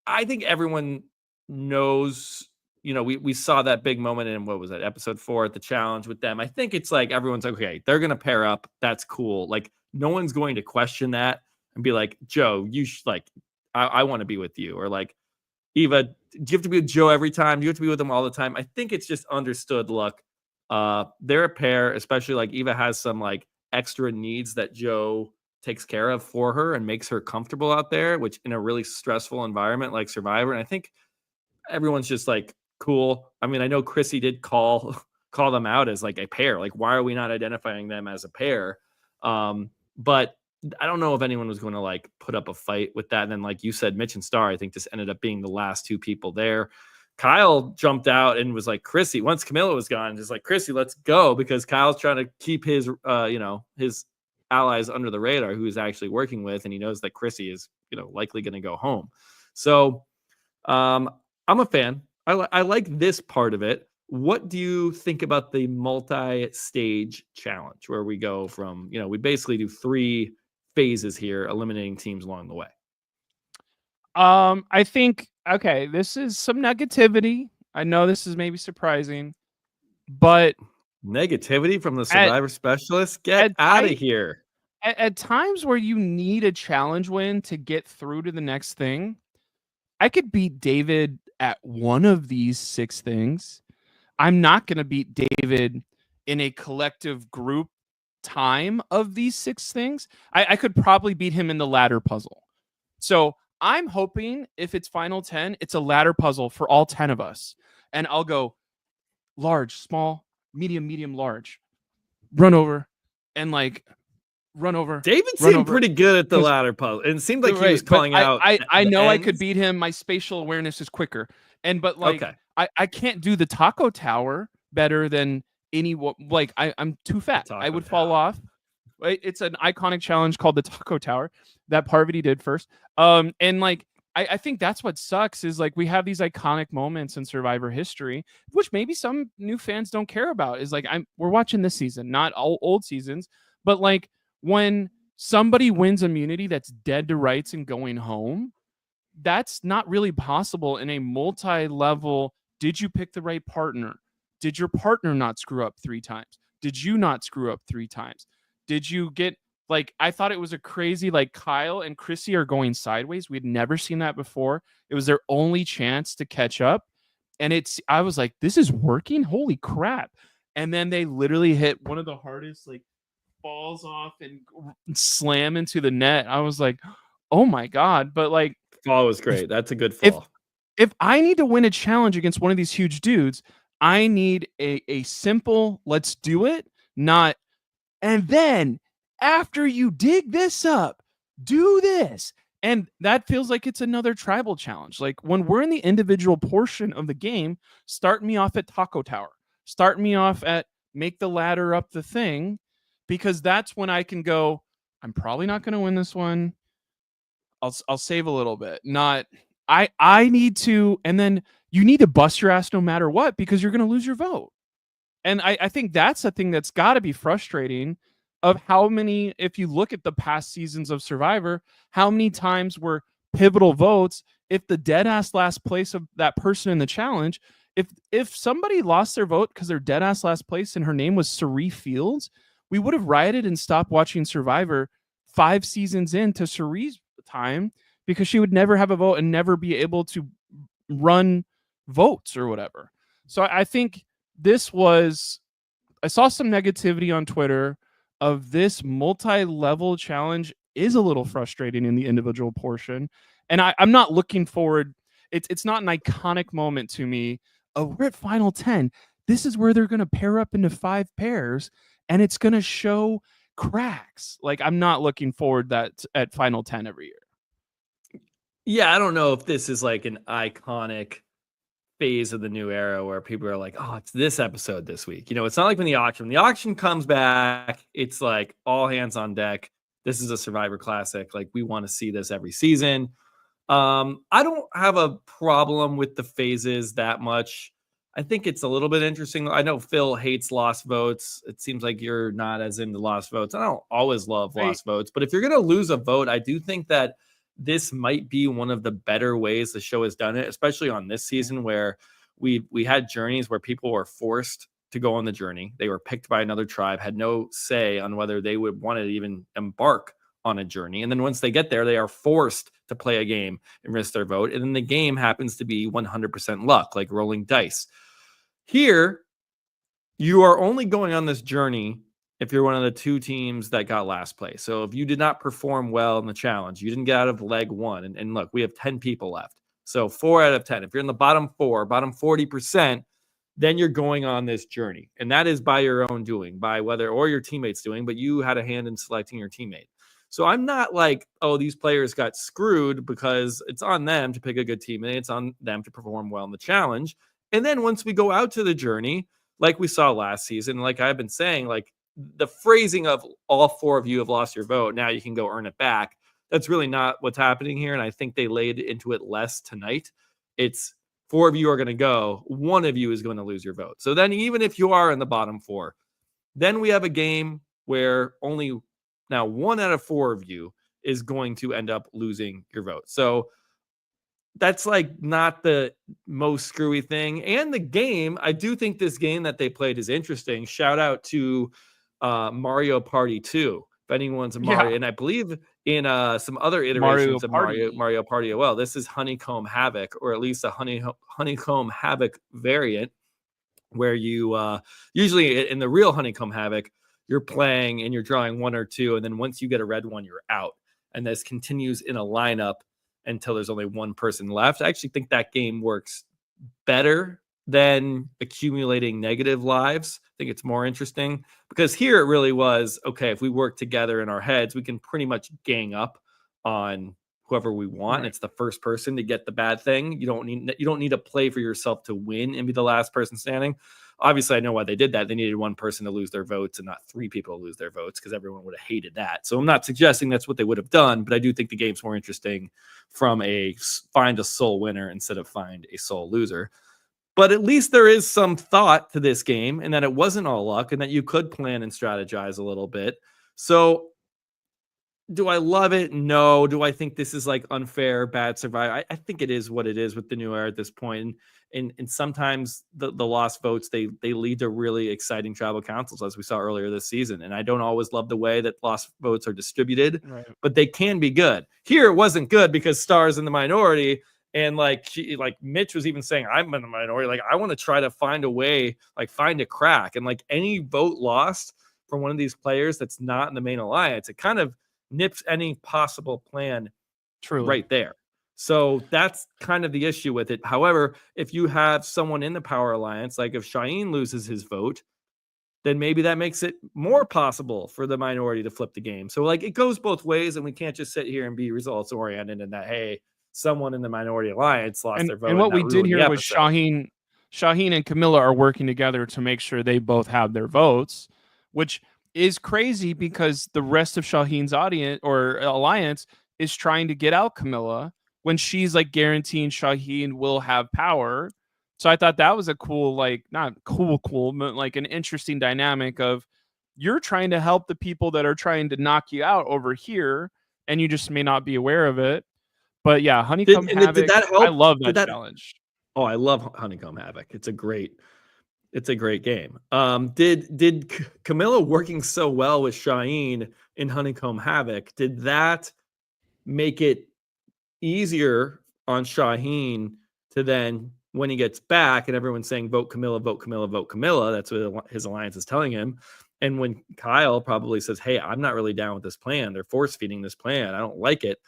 I think everyone knows, we saw that big moment in, what was that, episode 4 at the challenge with them. I think it's like everyone's like, okay, they're gonna pair up. That's cool. Like, no one's going to question that and be like, Joe, you should, like, I want to be with you. Or like, Eva, do you have to be with Joe every time? Do you have to be with them all the time? I think it's just understood. Look, they're a pair, especially like Eva has some like extra needs that Joe takes care of for her and makes her comfortable out there, which in a really stressful environment like Survivor. And I think everyone's just like, cool. I mean, I know Chrissy did call them out as like a pair. Like, why are we not identifying them as a pair? But I don't know if anyone was going to like put up a fight with that. And then, like you said, Mitch and Star, I think this ended up being the last two people there. Kyle jumped out and was like, Chrissy, once Camilla was gone, just like, Chrissy, let's go, because Kyle's trying to keep his, his allies under the radar who he's actually working with. And he knows that Chrissy is, likely going to go home. So I'm a fan. I like this part of it. What do you think about the multi-stage challenge where we go from, we basically do 3 phases here, eliminating teams along the way? I think, okay, this is some negativity. I know this is maybe surprising, but Negativity from the Survivor specialist? Get out of here. At times where you need a challenge win to get through to the next thing, I could beat David at one of these 6 things. I'm not going to beat David in a collective group time of these 6 things. I could probably beat him in the ladder puzzle. So I'm hoping if it's final 10, it's a ladder puzzle for all 10 of us. And I'll go large, small, medium, large, run over, and like run over. David seemed pretty good at the ladder puzzle. And it seemed like he was calling out. I know I could beat him. My spatial awareness is quicker. But like, okay. I can't do the taco tower better than anyone. Like, I'm too fat. I would fall off. It's an iconic challenge called the taco tower that Parvati did first. And like, I think that's what sucks is like we have these iconic moments in Survivor history, which maybe some new fans don't care about. Is like, we're watching this season, not all old seasons, but like when somebody wins immunity that's dead to rights and going home, that's not really possible in a multi-level. Did you pick the right partner? Did your partner not screw up 3 times? Did you not screw up 3 times? Did you get, like, I thought it was a crazy, like, Kyle and Chrissy are going sideways. We had never seen that before. It was their only chance to catch up. And I was like, this is working? Holy crap. And then they literally hit one of the hardest, like, falls off and slam into the net. I was like, oh my God. But like, fall was great. That's a good fall. If I need to win a challenge against one of these huge dudes, I need a simple, let's do it, not, and then after you dig this up, do this. And that feels like it's another tribal challenge. Like when we're in the individual portion of the game, start me off at Taco Tower. Start me off at make the ladder up the thing, because that's when I can go, I'm probably not going to win this one. I'll save a little bit. Not, I need to, and then you need to bust your ass no matter what, because you're going to lose your vote. And I think that's the thing that's got to be frustrating of how many, if you look at the past seasons of Survivor, how many times were pivotal votes, if the dead ass last place of that person in the challenge, if somebody lost their vote because they're dead ass last place and her name was Cerie Fields, we would have rioted and stopped watching Survivor 5 seasons into Cerie's time, because she would never have a vote and never be able to run votes or whatever. So I think I saw some negativity on Twitter of this multi-level challenge is a little frustrating in the individual portion. And I'm not looking forward. It's not an iconic moment to me of we're at final 10. This is where they're going to pair up into 5 pairs and it's going to show cracks. Like, I'm not looking forward that at final 10 every year. Yeah, I don't know if this is like an iconic phase of the new era where people are like, oh, it's this episode this week. It's not like when the auction comes back, it's like all hands on deck. This is a Survivor classic. Like, we want to see this every season. I don't have a problem with the phases that much. I think it's a little bit interesting. I know Phil hates lost votes. It seems like you're not as into lost votes. I don't always love I lost votes, but if you're going to lose a vote, I do think that this might be one of the better ways the show has done it, especially on this season where we had journeys where people were forced to go on the journey. They were picked by another tribe, had no say on whether they would want to even embark on a journey. And then once they get there, they are forced to play a game and risk their vote. And then the game happens to be 100% luck, like rolling dice. Here, you are only going on this journey if you're one of the two teams that got last place. So if you did not perform well in the challenge, you didn't get out of leg one. And look, we have 10 people left. So 4 out of 10. If you're in the bottom 4, bottom 40%, then you're going on this journey. And that is by your own doing, by whether or your teammates doing, but you had a hand in selecting your teammate. So I'm not like, oh, these players got screwed, because it's on them to pick a good teammate. It's on them to perform well in the challenge. And then once we go out to the journey, like we saw last season, like I've been saying, like the phrasing of all 4 of you have lost your vote, now you can go earn it back. That's really not what's happening here. And I think they laid into it less tonight. It's 4 of you are going to go, 1 of you is going to lose your vote. So then even if you are in the bottom 4, then we have a game where only now 1 out of 4 of you is going to end up losing your vote. So that's like not the most screwy thing. And the game, I do think this game that they played is interesting. Shout out to Mario Party 2. If anyone's a Mario, and I believe in some other iterations of Mario Party. Well, this is Honeycomb Havoc, or at least a Honeycomb Havoc variant, where you usually in the real Honeycomb Havoc, you're playing and you're drawing 1 or 2, and then once you get a red one, you're out. And this continues in a lineup until there's only 1 person left. I actually think that game works better than accumulating negative lives. I think it's more interesting, because here it really was, okay, if we work together in our heads, we can pretty much gang up on whoever we want. Right. It's the first person to get the bad thing. You don't need to play for yourself to win and be the last person standing. Obviously, I know why they did that. They needed 1 person to lose their votes and not 3 people to lose their votes, because everyone would have hated that. So I'm not suggesting that's what they would have done, but I do think the game's more interesting from a find a sole winner instead of find a sole loser. But at least there is some thought to this game, and that it wasn't all luck, and that you could plan and strategize a little bit. So do I love it? No. Do I think this is like unfair, bad survival? I think it is what it is with the new era at this point. And sometimes the lost votes, they lead to really exciting tribal councils, as we saw earlier this season. And I don't always love the way that lost votes are distributed, right, but they can be good. Here it wasn't good because Star's in the minority. And like Mitch was even saying, I'm in the minority. Like, I want to try to find a way, like find a crack. And like any vote lost from one of these players that's not in the main alliance, it kind of nips any possible plan right there. So that's kind of the issue with it. However, if you have someone in the power alliance, like if Shaheen loses his vote, then maybe that makes it more possible for the minority to flip the game. So like it goes both ways, and we can't just sit here and be results oriented and that, hey, someone in the minority alliance lost their vote. And what we did here was Shaheen and Camilla are working together to make sure they both have their votes, which is crazy because the rest of Shaheen's audience or alliance is trying to get out Camilla when she's like guaranteeing Shaheen will have power. So I thought that was a cool, like not cool, but like an interesting dynamic of you're trying to help the people that are trying to knock you out over here, and you just may not be aware of it. But yeah, Honeycomb Havoc, did that help? I love that challenge. Oh, I love Honeycomb Havoc. It's a great game. Did Camilla working so well with Shaheen in Honeycomb Havoc, did that make it easier on Shaheen to then, when he gets back and everyone's saying vote Camilla, vote Camilla, vote Camilla, that's what his alliance is telling him. And when Kyle probably says, hey, I'm not really down with this plan, they're force feeding this plan, I don't like it,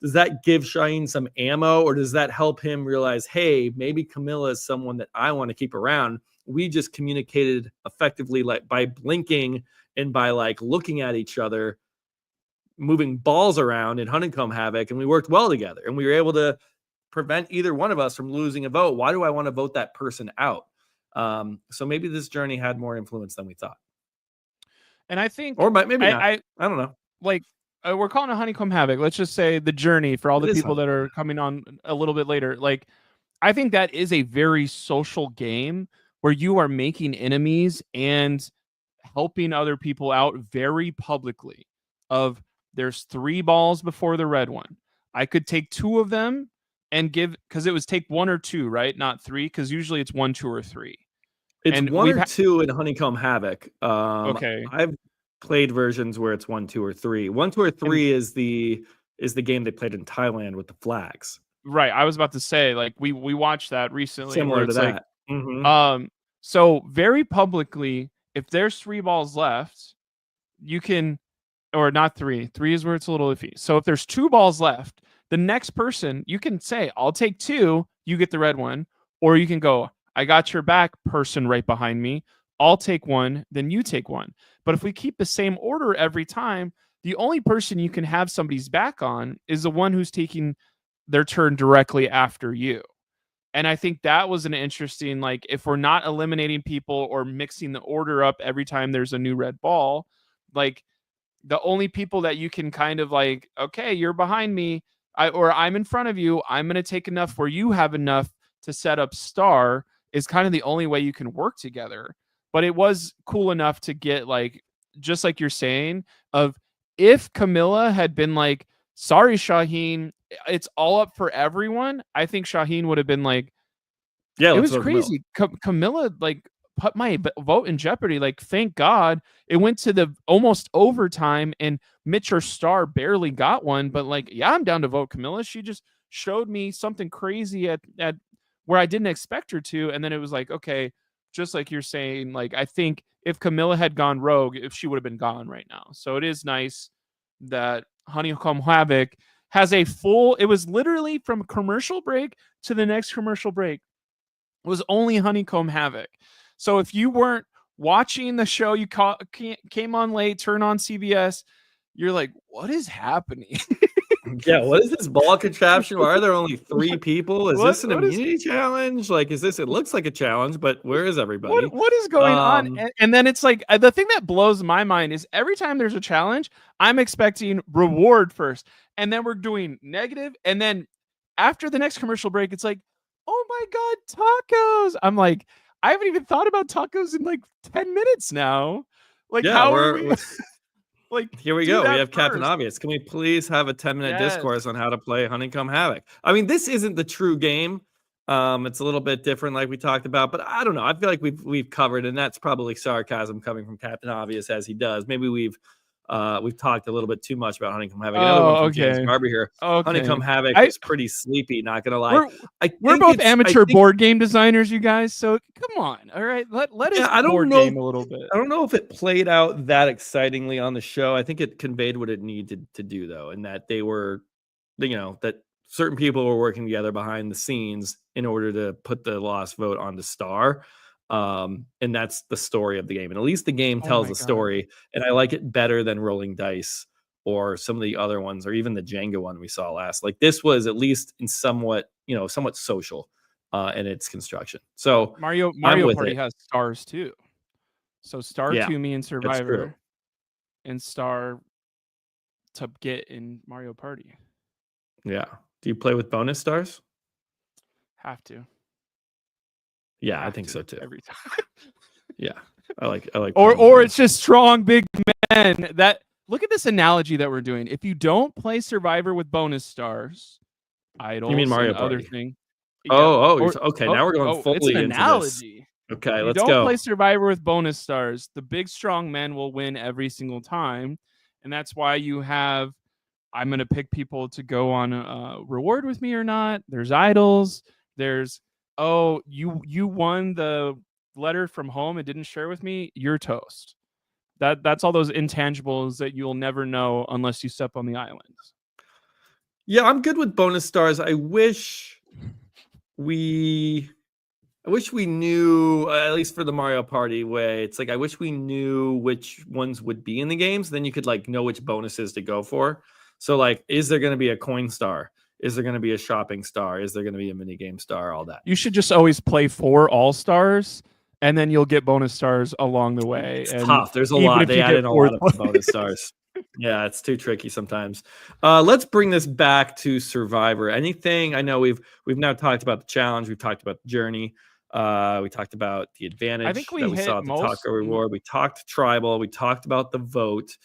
does that give Shaheen some ammo, or does that help him realize, hey, maybe Camilla is someone that I want to keep around? We just communicated effectively, like by blinking and by like looking at each other, moving balls around in Honeycomb Havoc, and we worked well together, and we were able to prevent either one of us from losing a vote. Why do I want to vote that person out? So maybe this journey had more influence than we thought. And I think, or maybe not. I don't know. Like, we're calling it Honeycomb Havoc. Let's just say the journey for all the people that are coming on a little bit later. Like, I think that is a very social game where you are making enemies and helping other people out very publicly. Of there's 3 balls before the red one. I could take 2 of them and give, because it was take 1 or 2, right? Not 3, because usually it's 1, 2, or 3. It's And 1 or 2 in Honeycomb Havoc. Okay. I've played versions where it's 1, 2, or 3. 1, 2, or And 3 is the game they played in Thailand with the flags. right, I was about to say, like, we watched that recently where Similar to it's like, that. Mhm. so very publicly, if there's 3 balls left, you can, or not 3. 3 is where it's a little iffy. So if there's 2 balls left, the next person, you can say, I'll take 2, you get the red one, or you can go, I got your back, person right behind me. I'll take 1, then you take 1. But if we keep the same order every time, the only person you can have somebody's back on is the one who's taking their turn directly after you. And I think that was an interesting, like, if we're not eliminating people or mixing the order up every time there's a new red ball, like, the only people that you can kind of like, okay, you're behind me, or I'm in front of you, I'm going to take enough where you have enough to set up star, is kind of the only way you can work together. But it was cool enough to get, like, just like you're saying, of if Camilla had been like, sorry, Shaheen, it's all up for everyone, I think Shaheen would have been like, Yeah, it let's was vote Camilla. crazy. Camilla, like, put my vote in jeopardy. Like, thank God it went to the almost overtime, and Mitch or Star barely got one. But like, yeah, I'm down to vote Camilla. She just showed me something crazy at where I didn't expect her to, and then it was like, okay, just like you're saying, like, I think if Camilla had gone rogue, if she would have been gone right now. So it is nice that Honeycomb Havoc has a full. It was literally from commercial break to the next commercial break was only Honeycomb Havoc. So if you weren't watching the show, you came on late, turn on CBS, you're like, what is happening? Yeah, what is this ball contraption? Why are there only 3 people? Is this an What is immunity challenge? Like, is this? It looks like a challenge, but where is everybody? what is going on? And then it's like, the thing that blows my mind is every time there's a challenge, I'm expecting reward first, and then we're doing negative, and then after the next commercial break, it's like, oh my god, tacos! I'm like, I haven't even thought about tacos in like 10 minutes now. Like, Yeah, how are we? Like, here we do go. We that have Captain first. Obvious. Can we please have a 10-minute Yes. discourse on how to play Honeycomb Havoc? I mean, this isn't the true game. It's a little bit different, like we talked about, but I don't know. I feel like we've covered, and that's probably sarcasm coming from Captain Obvious as he does. Maybe we've talked a little bit too much about Honeycomb Havoc. Another one Oh, from James okay. Garber here. Okay. Honeycomb Havoc I was pretty sleepy, not gonna lie. we're both amateur board game designers, you guys. So come on, all right. Let us I don't board know. game a little bit. I don't know if it played out that excitingly on the show. I think it conveyed what it needed to do, though, and that they were, that certain people were working together behind the scenes in order to put the lost vote onto Star. And that's the story of the game. And at least the game Oh tells my a god. story, and I like it better than rolling dice or some of the other ones, or even the Jenga one we saw last. Like, this was at least in somewhat social in its construction. So Mario I'm with Party it. has stars too. So star Yeah, to me in that's true. Survivor, and star to get in Mario Party. Yeah. Do you play with bonus stars? Have to. Yeah, I think so too. Every time. Yeah. I like Or it's just strong big men. That, look at this analogy that we're doing. If you don't play Survivor with bonus stars, idols, You mean Mario and other Party? thing. Yep. Okay. Now we're going It's an fully into this. analogy. Okay, If you let's don't go. play Survivor with bonus stars, the big strong men will win every single time. And that's why you have, I'm going to pick people to go on a reward with me or not. There's idols. There's, oh, you won the letter from home and didn't share with me. You're toast. That's all those intangibles that you'll never know unless you step on the islands. Yeah, I'm good with bonus stars. I wish we knew, at least for the Mario Party way. It's like, I wish we knew which ones would be in the games. Then you could like know which bonuses to go for. So like, is there going to be a coin star? Is there going to be a shopping star? Is there going to be a mini game star? All that. You should just always play 4 all stars, and then you'll get bonus stars along the way. It's and tough. There's a even lot. if They you added get a fourth lot of bonus stars. Yeah, it's too tricky sometimes. Let's bring this back to Survivor. Anything? I know we've now talked about the challenge. We've talked about the journey. We talked about the I think advantage we that we hit saw at the most. taco reward. We talked tribal. We talked about the vote.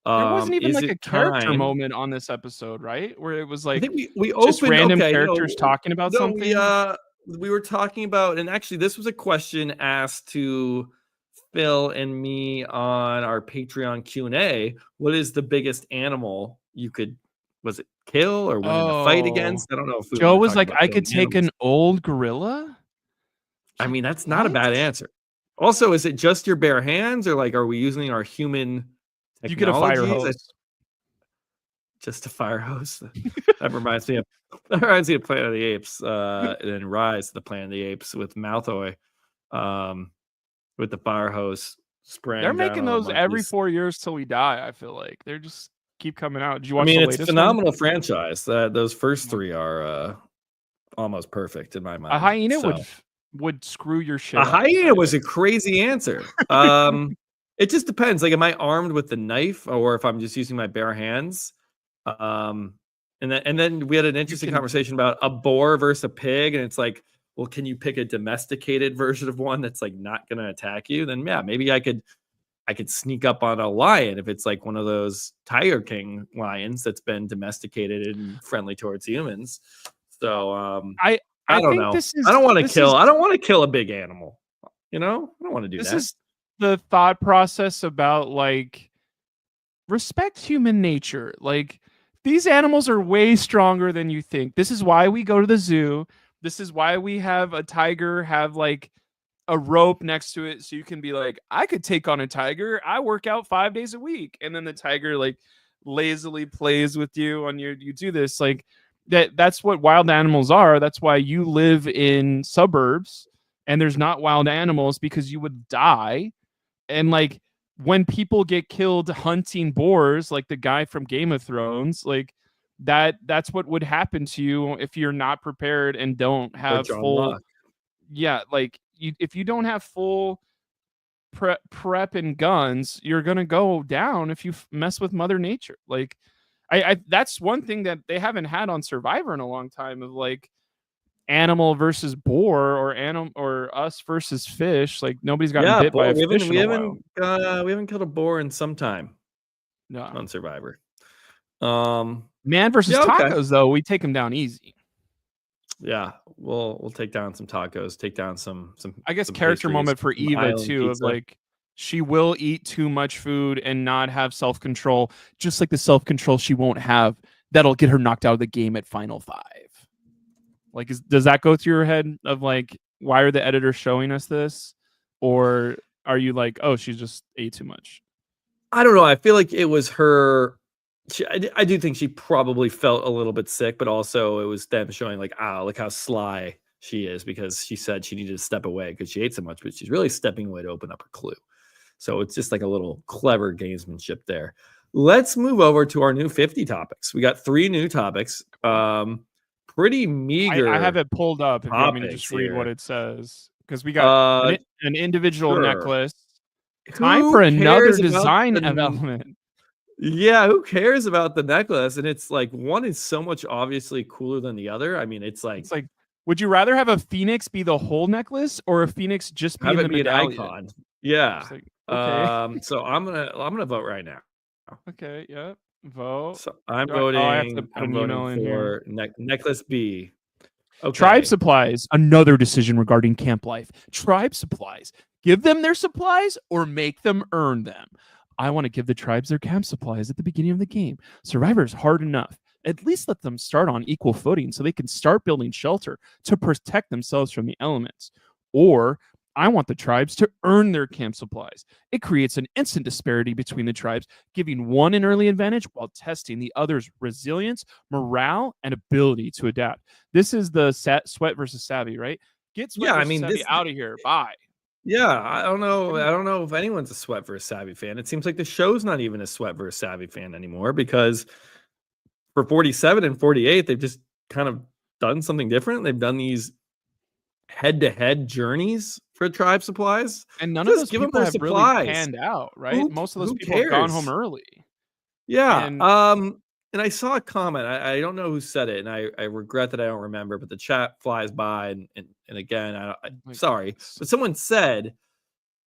There wasn't even Is like it a character time? moment on this episode, right? Where it was I like think we just opened. random Okay, characters talking about no, something. we were talking about, and actually, this was a question asked to Phil and me on our Patreon Q&A. What is the biggest animal you could, was it kill or win in a fight Oh, against? I don't know if we Joe want to was talk like, about I killing could take animals. an old gorilla. I mean, that's not a What? bad answer. Also, is it just your bare hands, or like, are we using our human You get a fire technologies? hose. Just a fire hose. That reminds me of Planet of the Apes, and then Rise, the Planet of the Apes with Malfoy, um, with the fire hose They're spraying down making on the those every monkeys. 4 years till we die. I feel like they're just keep coming out. Did you I watch mean, the it's a latest one? phenomenal franchise. Those first three are almost perfect in my A mind. hyena So would screw your shit a up. hyena was a crazy answer. It just depends. Like, am I armed with the knife, or if I'm just using my bare hands? Um, and then we had an You interesting can. conversation about a boar versus a pig, and it's like, well, can you pick a domesticated version of one that's like not going to attack you? Then yeah, maybe I could sneak up on a lion if it's like one of those Tiger King lions that's been domesticated and friendly towards humans. So I I I don't think know. I don't want to this is kill. I don't want to kill a big animal. I don't want to do this that. is the thought process about like respect human nature. Like these animals are way stronger than you think. This is why we go to the zoo. This is why we have a tiger have like a rope next to it so you can be like, I could take on a tiger. I work out 5 days a week. And then the tiger like lazily plays with you on you do this. Like that's what wild animals are. That's why you live in suburbs and there's not wild animals because you would die. And like when people get killed hunting boars, like the guy from Game of Thrones, like that's what would happen to you if you're not prepared and don't Or have John full. Locke. Yeah, like if you don't have full prep and guns, you're gonna go down if you mess with Mother Nature. Like, I that's one thing that they haven't had on Survivor in a long time of like animal versus boar or animal or us versus fish. Like nobody's gotten Yeah, bit by boar. a fish in a while. We haven't killed a boar in some time No, on Survivor. Um, man versus yeah, okay. tacos though, we take them down easy. Yeah, we'll take down some tacos, take down some I guess some character pastries, moment for some Eva island too of pizza. like she will eat too much food and not have self-control, just like the self-control she won't have that'll get her knocked out of the game at final 5. Like does that go through your head of like why are the editors showing us this? Or are you like, oh, she just ate too much? I don't know. I feel like it was her. I do think she probably felt a little bit sick, but also it was them showing like, look how sly she is, because she said she needed to step away because she ate so much, but she's really stepping away to open up her clue. So it's just like a little clever gamesmanship there. Let's move over to our new 50 topics. We got 3 new topics. Pretty I have meager it pulled up if you want me to topics just read what here. it says. Because we got an individual Sure. necklace. Time Who for another cares about design the element. Yeah, who cares about the necklace? And it's like one is so much obviously cooler than the other. I mean, it's It's like like, would you rather have a phoenix be the whole necklace or a phoenix just be have in the it be an medallion? icon. Yeah. It's like, okay, So I'm gonna vote right now. okay, yeah, vote. So I'm Oh, I have to voting. put I'm an voting email in here. for necklace B. Tribe Okay. supplies, another decision regarding camp life. Tribe supplies, give them their supplies or make them earn them. I want to give the tribes their camp supplies at the beginning of the game. Survivor is hard enough. At least let them start on equal footing so they can start building shelter to protect themselves from the elements. Or I want the tribes to earn their camp supplies. It creates an instant disparity between the tribes, giving one an early advantage while testing the other's resilience, morale, and ability to adapt. This is the sweat versus savvy, right? Get sweat Yeah, I versus mean savvy this. out of here. Bye. Yeah, I don't know. I don't know if anyone's a Sweat versus Savvy fan. It seems like the show's not even a Sweat versus Savvy fan anymore, because for 47 and 48, they've just kind of done something different. They've done these head-to-head journeys for tribe supplies. And none of Just those give them people their have really supplies. panned out, right? Who Most of those who people have gone home cares? early. Yeah. And And I saw a comment. I don't know who said it, and I regret that I don't remember, but the chat flies by, and again, like, sorry, but someone said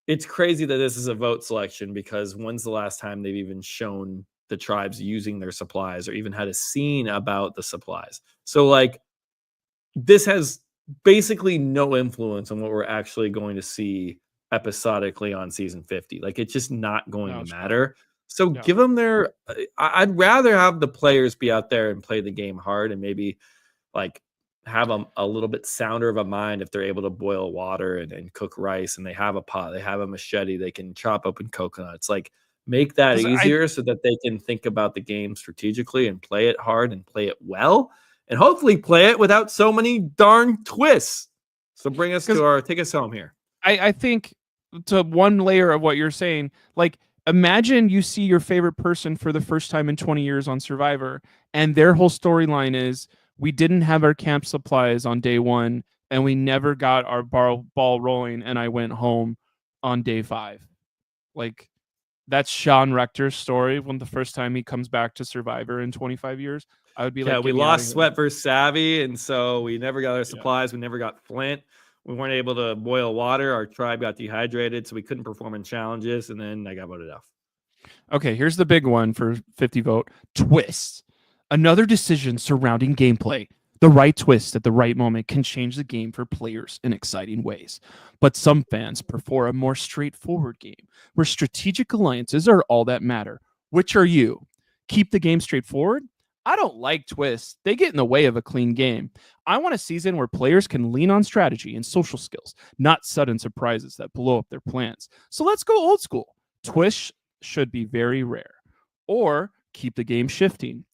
it's crazy that this is a vote selection because when's the last time they've even shown the tribes using their supplies or even had a scene about the supplies? So like this has basically no influence on what we're actually going to see episodically on season 50. Like it's just not going no to shot. matter. So Yeah. give them their I'd rather have the players be out there and play the game hard and maybe like have a little bit sounder of a mind if they're able to boil water and cook rice and they have a pot, they have a machete, they can chop open coconuts. Like make that 'Cause I easier so that they can think about the game strategically and play it hard and play it well and hopefully play it without so many darn twists. So bring us to 'cause our take us home here. I think to one layer of what you're saying, like imagine you see your favorite person for the first time in 20 years on Survivor, and their whole storyline is we didn't have our camp supplies on day 1, and we never got our ball rolling, and I went home on day 5. Like that's Sean Rector's story when the first time he comes back to Survivor in 25 years. I would be Yeah, like, we get me out of lost here. Sweat versus Savvy, and so we never got our Yeah. supplies. We never got Flint. We weren't able to boil water. Our tribe got dehydrated, so we couldn't perform in challenges, and then I got voted off. Okay, here's the big one for 50 vote. Twist. Another decision surrounding gameplay. The right twist at the right moment can change the game for players in exciting ways. But some fans prefer a more straightforward game where strategic alliances are all that matter. Which are you? Keep the game straightforward? I don't like twists. They get in the way of a clean game. I want a season where players can lean on strategy and social skills, not sudden surprises that blow up their plans. So let's go old school. Twists should be very rare. Or keep the game shifting.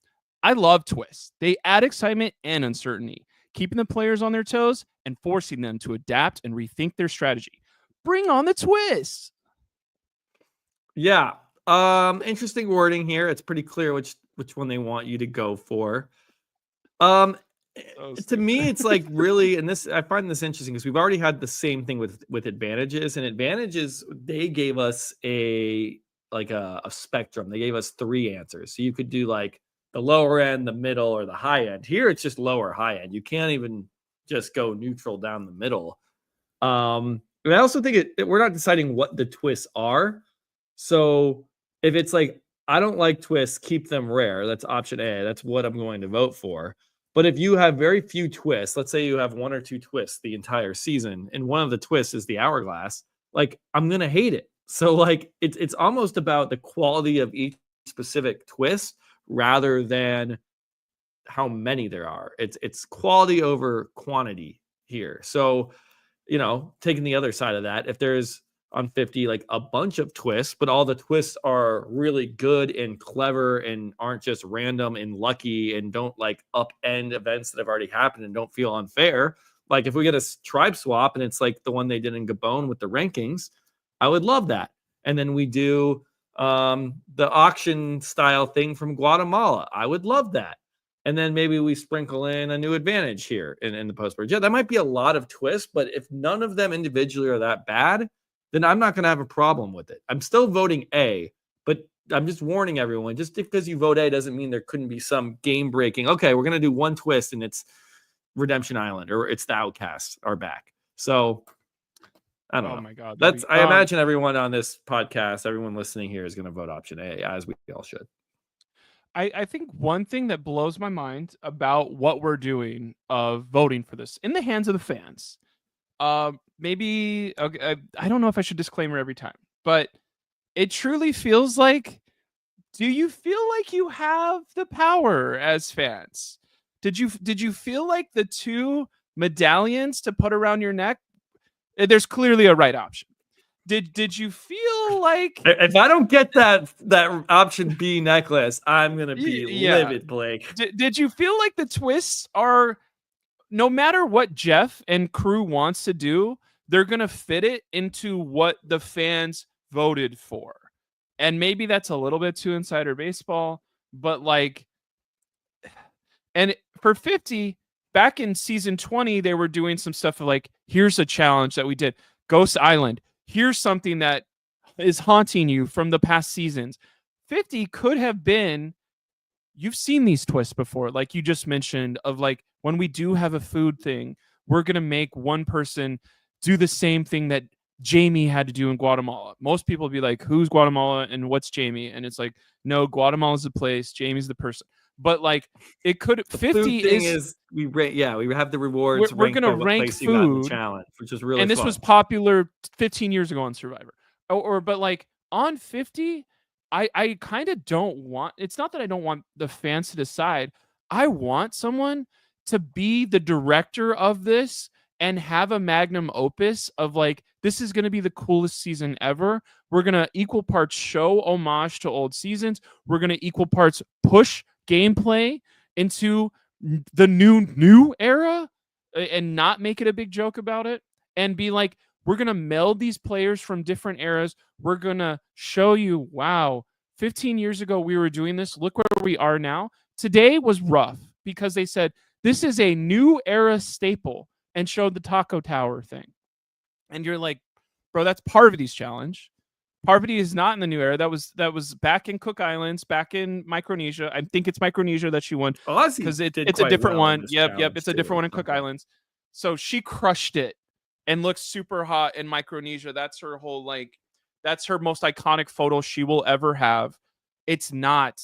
I love twists. They add excitement and uncertainty, keeping the players on their toes and forcing them to adapt and rethink their strategy. Bring on the twists. Yeah. Interesting wording here. It's pretty clear which one they want you to go for. Um to me, it's like really, and this I find this interesting because we've already had the same thing with advantages, and advantages they gave us a like a spectrum. They gave us 3 answers. So you could do like the lower end, the middle, or the high end. Here it's just lower high end. You can't even just go neutral down the middle. And I also think we're not deciding what the twists are. So if it's like I don't like twists, keep them rare. That's option A. That's what I'm going to vote for. But if you have very few twists, let's say you have 1 or 2 twists the entire season, and one of the twists is the hourglass, like I'm gonna hate it. So like it's almost about the quality of each specific twist rather than how many there are. It's quality over quantity here. So, taking the other side of that, if there's on 50 like a bunch of twists, but all the twists are really good and clever and aren't just random and lucky and don't like upend events that have already happened and don't feel unfair. Like if we get a tribe swap and it's like the one they did in Gabon with the rankings, I would love that. And then we do the auction style thing from Guatemala. I would love that. And then maybe we sprinkle in a new advantage here in the post merge. Yeah, that might be a lot of twists, but if none of them individually are that bad, then I'm not going to have a problem with it. I'm still voting A, but I'm just warning everyone, just because you vote A doesn't mean there couldn't be some game breaking. Okay, we're going to do one twist and it's Redemption Island or it's the Outcasts are back. So I don't know. My God. I imagine everyone on this podcast, everyone listening here is going to vote option A, as we all should. I think one thing that blows my mind about what we're doing of voting for this in the hands of the fans, maybe okay, I don't know if I should disclaimer every time, but it truly feels like, do you feel like you have the power as fans? Did you feel like the 2 medallions to put around your neck? There's clearly a right option. Did you feel like if I don't get that option B necklace, I'm gonna be livid, Blake? Did you feel like the twists are, no matter what Jeff and crew wants to do, they're gonna fit it into what the fans voted for? And maybe that's a little bit too insider baseball, but like, and for 50 back in season 20, they were doing some stuff like, here's a challenge that we did. Ghost Island. Here's something that is haunting you from the past seasons. 50 could have been, you've seen these twists before, like you just mentioned, of like when we do have a food thing, we're going to make one person do the same thing that Jamie had to do in Guatemala. Most people be like, who's Guatemala and what's Jamie? And it's like, no, Guatemala's the place, Jamie's the person. But like, it could, The 50 food thing is, is we have the rewards we're ranked going to by what rank place you got in the food. challenge, which is really And this was fun. popular 15 years ago on Survivor. But like on 50, I kind of don't want, it's not that I don't want the fans to decide. I want someone to be the director of this and have a magnum opus of like, this is going to be the coolest season ever. We're going to equal parts show homage to old seasons. We're going to equal parts push gameplay into the new era and not make it a big joke about it and be like, we're going to meld these players from different eras. We're going to show you, wow, 15 years ago we were doing this. Look where we are now. Today was rough because they said this is a new era staple and showed the Taco Tower thing. And you're like, bro, that's Parvati's challenge. Parvati is not in the new era. That was back in Cook Islands, back in Micronesia. I think it's Micronesia that she won because it's a different one. Yep, it's a different one in Cook Islands. So she crushed it and looks super hot in Micronesia. That's her whole like, that's her most iconic photo she will ever have. It's not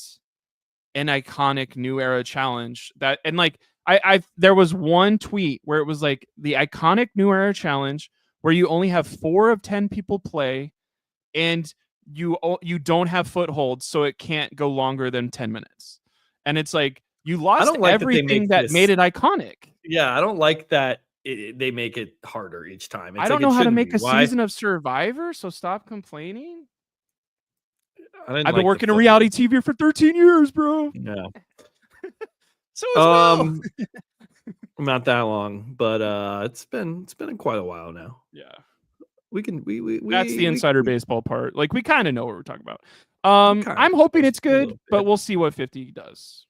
an iconic new era challenge that, and like I there was one tweet where it was like the iconic new era challenge where you only have 4 of 10 people play and you don't have footholds, so it can't go longer than 10 minutes. And it's like you I lost don't like everything that made it iconic. Yeah, I don't like that they make it harder each time. It's I like don't it know how to shouldn't make be. a Why? season of Survivor, so stop complaining. I didn't I've been like the working in foot. reality TV for 13 years, bro. Yeah. So as well. Not that long, but it's been quite a while now. Yeah. We can That's the insider baseball part. Like we kind of know what we're talking about. kind I'm of hoping it's a good, little but bit. we'll see what 50 does.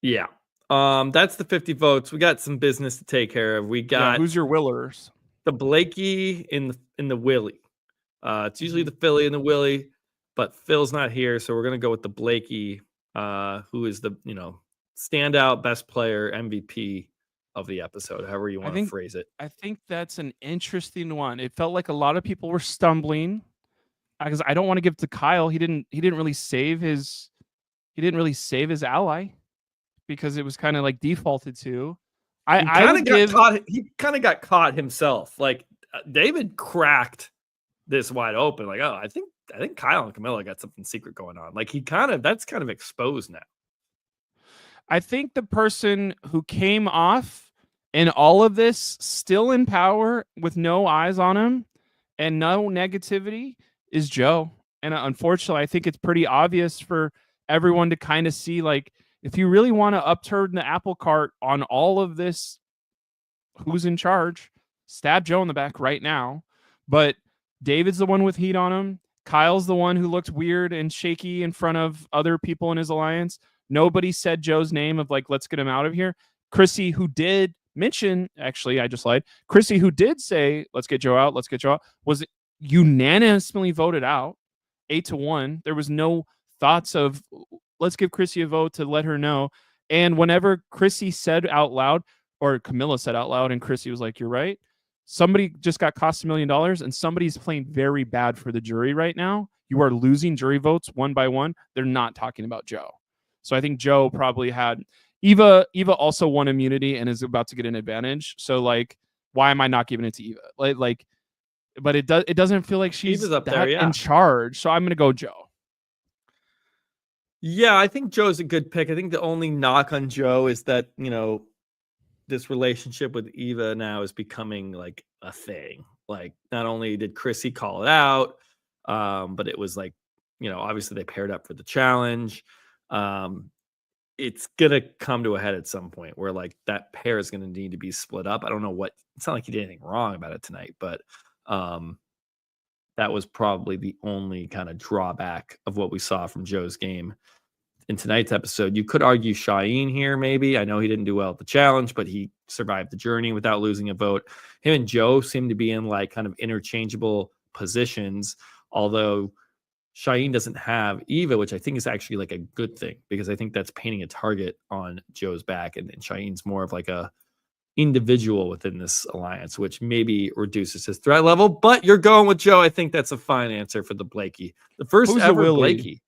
Yeah. That's the 50 votes. We got some business to take care of. We got who's your Willers? the Blakey in the Willie. It's usually the Philly and the Willie, but Phil's not here, so we're gonna go with the Blakey, who is the standout best player MVP of the episode, however you want to phrase it. I think that's an interesting one. It felt like a lot of people were stumbling because I don't want to give it to Kyle. He didn't really save his ally because it was kind of like defaulted to. He kind of got caught himself. Like David cracked this wide open. Like, oh, I think Kyle and Camilla got something secret going on. Like that's kind of exposed now. I think the person who came off in all of this still in power with no eyes on him and no negativity is Joe. And unfortunately, I think it's pretty obvious for everyone to kind of see, like, if you really want to upturn the apple cart on all of this, who's in charge, stab Joe in the back right now. But David's the one with heat on him. Kyle's the one who looked weird and shaky in front of other people in his alliance. Nobody said Joe's name of like, let's get him out of here. Chrissy, who did mention, actually, I just lied. Chrissy, who did say, let's get Joe out, was unanimously voted out 8-1. There was no thoughts of let's give Chrissy a vote to let her know. And whenever Chrissy said out loud, or Camilla said out loud, and Chrissy was like, you're right, somebody just got cost $1 million and somebody's playing very bad for the jury right now. You are losing jury votes one by one. They're not talking about Joe. So I think Joe probably had Eva also won immunity and is about to get an advantage. So like, why am I not giving it to Eva? Like, but it doesn't feel like she's up there, in charge. So I'm gonna go Joe. Yeah, I think Joe's a good pick. I think the only knock on Joe is that, this relationship with Eva now is becoming like a thing. Like, not only did Chrissy call it out, but it was like, obviously they paired up for the challenge. It's going to come to a head at some point where like that pair is going to need to be split up. I don't know it's not like he did anything wrong about it tonight, but that was probably the only kind of drawback of what we saw from Joe's game in tonight's episode. You could argue Cheyenne here, maybe. I know he didn't do well at the challenge, but he survived the journey without losing a vote. Him and Joe seem to be in like kind of interchangeable positions, although Cheyenne doesn't have Eva, which I think is actually like a good thing, because I think that's painting a target on Joe's back, and Cheyenne's more of like a individual within this alliance, which maybe reduces his threat level. But you're going with Joe. I think that's a fine answer for the Blakey. The first Who's the ever Willie? Blakey.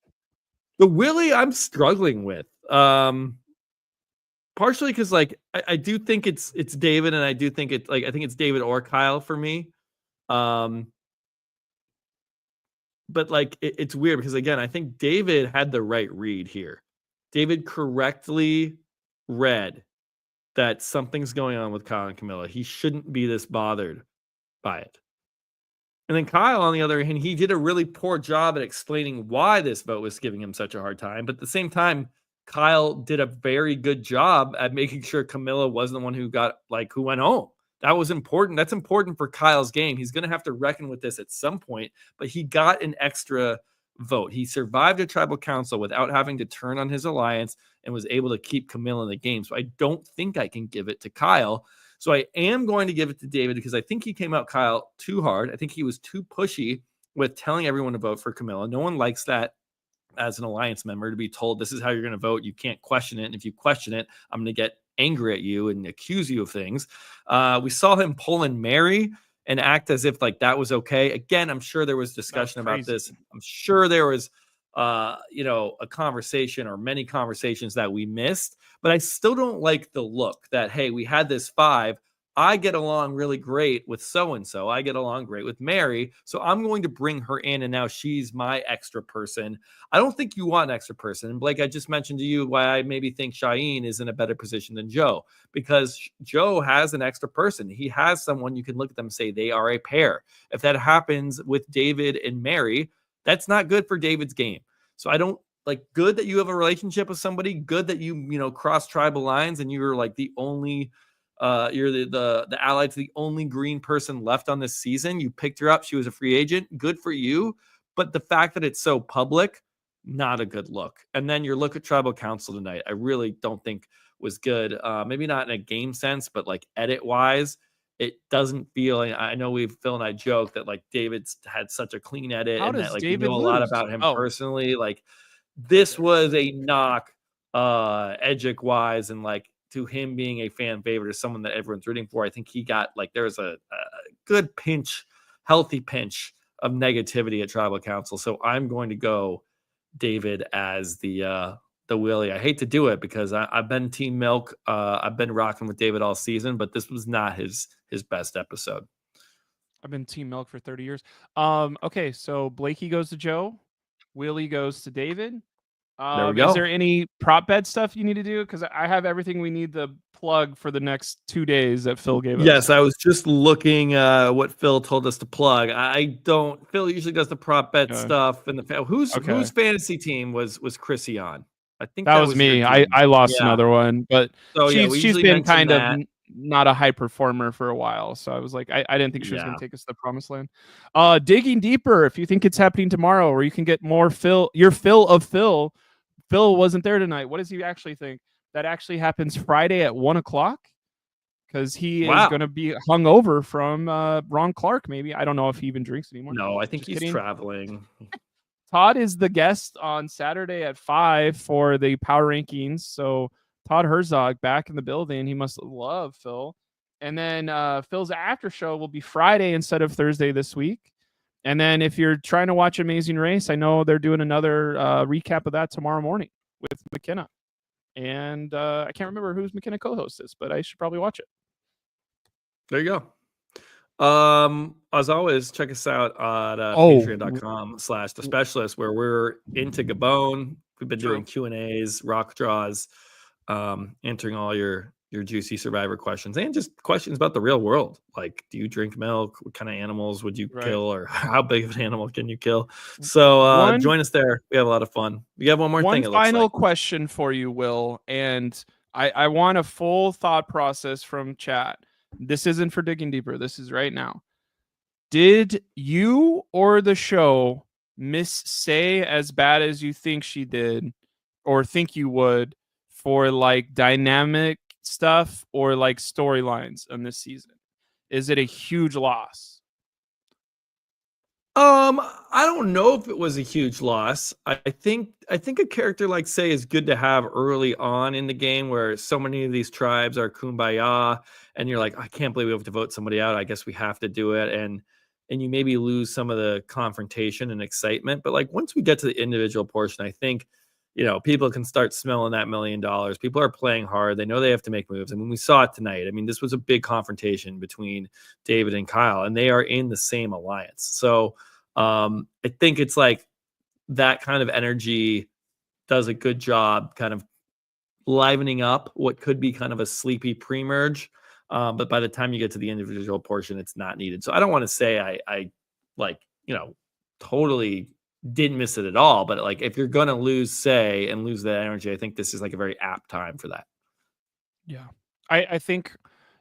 The Willie I'm struggling with. Partially because like I do think it's David, and I do think it's like I think it's David or Kyle for me. But like it's weird because again, I think David had the right read here. David correctly read that something's going on with Kyle and Camilla. He shouldn't be this bothered by it. And then Kyle, on the other hand, he did a really poor job at explaining why this vote was giving him such a hard time. But at the same time, Kyle did a very good job at making sure Camilla wasn't the one who went home. That was important. That's important for Kyle's game. He's going to have to reckon with this at some point, but he got an extra vote. He survived a tribal council without having to turn on his alliance and was able to keep Camilla in the game. So I don't think I can give it to Kyle. So I am going to give it to David because I think he came out Kyle too hard. I think he was too pushy with telling everyone to vote for Camilla. No one likes that as an alliance member, to be told this is how you're going to vote. You can't question it. And if you question it, I'm going to get angry at you and accuse you of things. We saw him pull in Mary and act as if like that was okay. Again, I'm sure there was discussion about this. I'm sure there was a conversation or many conversations that we missed, but I still don't like the look that, hey, we had this 5. I get along really great with so-and-so. I get along great with Mary. So I'm going to bring her in, and now she's my extra person. I don't think you want an extra person. And Blake, I just mentioned to you why I maybe think Cheyenne is in a better position than Joe, because Joe has an extra person. He has someone you can look at them and say they are a pair. If that happens with David and Mary, that's not good for David's game. So I don't like good that you have a relationship with somebody, good that you cross tribal lines and you're like the only you're the ally to the only green person left on this season. You picked her up. She was a free agent. Good for you. But the fact that it's so public, not a good look. And then your look at tribal council tonight, I really don't think was good. Maybe not in a game sense, but like edit wise, it doesn't feel. I know Phil and I joke that like David's had such a clean edit and that like we know a lot about him personally. Like this was a knock, Edgic wise, and like to him being a fan favorite, as someone that everyone's rooting for. I think he got like there's a good healthy pinch of negativity at tribal council. So I'm going to go David as the Willie. I hate to do it because I've been Team Milk. I've been rocking with David all season, but this was not his best episode. I've been Team Milk for 30 years. Okay, so Blakey goes to Joe. Willie goes to David. There we go. Is there any prop bet stuff you need to do? Because I have everything we need to plug for the next 2 days that Phil gave us. Yes, I was just looking what Phil told us to plug. Phil usually does the prop bet stuff. And whose fantasy team was Chrissy on? I think that was me. I lost another one, but she's been kind of not a high performer for a while. So I was like, I didn't think she was going to take us to the promised land. Digging deeper, if you think it's happening tomorrow, or you can get more your fill of Phil. Phil wasn't there tonight. What does he actually think? That actually happens Friday at 1:00, because he is going to be hungover from Ron Clark. Maybe, I don't know if he even drinks anymore. No, I think he's traveling. Todd is the guest on Saturday at 5 for the power rankings. So Todd Herzog back in the building. He must love Phil. And then Phil's after show will be Friday instead of Thursday this week. And then if you're trying to watch Amazing Race, I know they're doing another recap of that tomorrow morning with McKenna. And I can't remember who's McKenna co-host is, but I should probably watch it. There you go. As always, check us out at patreon.com/the specialist, where we're into Gabon. We've been doing Q&As, rock draws, answering all your juicy Survivor questions and just questions about the real world. Like, do you drink milk? What kind of animals would you kill? Or how big of an animal can you kill? So join us there. We have a lot of fun. We have one more thing. One final question for you, Will. And I want a full thought process from chat. This isn't for digging deeper. This is right now. Did you or the show miss Say as bad as you think she did or think you would for like dynamic stuff or like storylines on this season? Is it a huge loss? I don't know if it was a huge loss. I think a character like Say is good to have early on in the game where so many of these tribes are kumbaya and you're like, I can't believe we have to vote somebody out. I guess we have to do it. And you maybe lose some of the confrontation and excitement. But like once we get to the individual portion, I think people can start smelling that $1 million. People are playing hard. They know they have to make moves. And when we saw it tonight, I mean, this was a big confrontation between David and Kyle, and they are in the same alliance. So I think it's like that kind of energy does a good job kind of livening up what could be kind of a sleepy pre-merge. But by the time you get to the individual portion, it's not needed. So I don't want to say I like, totally didn't miss it at all. But like if you're gonna lose Say and lose that energy, I think this is like a very apt time for that. Yeah. I think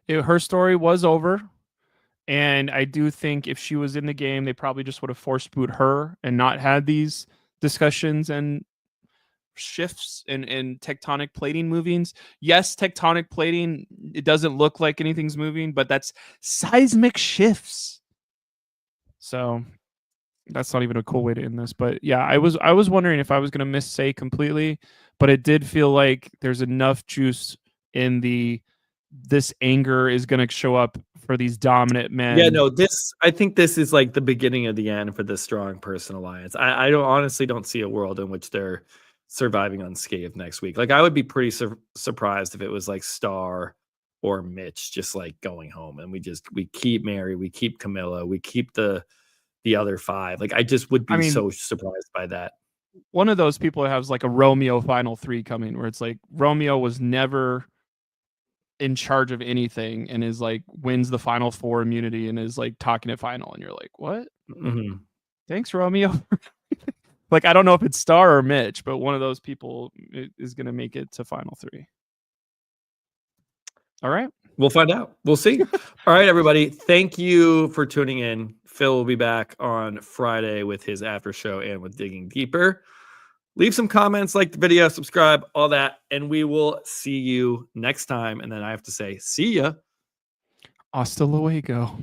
her story was over. And I do think if she was in the game, they probably just would have forced boot her and not had these discussions and shifts and tectonic plating movings. Yes, tectonic plating, it doesn't look like anything's moving, but that's seismic shifts. So that's not even a cool way to end this. But yeah, I was wondering if I was gonna miss Say completely, but it did feel like there's enough juice in this anger is gonna show up for these dominant men. Yeah, no, I think this is like the beginning of the end for the strong person alliance. I don't honestly don't see a world in which they're surviving unscathed next week. Like I would be pretty surprised if it was like Star or Mitch just like going home and we keep Mary, we keep Camilla, we keep the other 5. Like I just would be so surprised by that. One of those people has like a Romeo final 3 coming where it's like Romeo was never in charge of anything and is like wins the final 4 immunity and is like talking at final and you're like, what? Mm-hmm. Thanks, Romeo. Like I don't know if it's Star or Mitch, but one of those people is going to make it to final 3. All right. We'll find out. We'll see. All right, everybody. Thank you for tuning in. Phil will be back on Friday with his after show and with Digging Deeper. Leave some comments, like the video, subscribe, all that, and we will see you next time. And then I have to say, see ya. Hasta luego.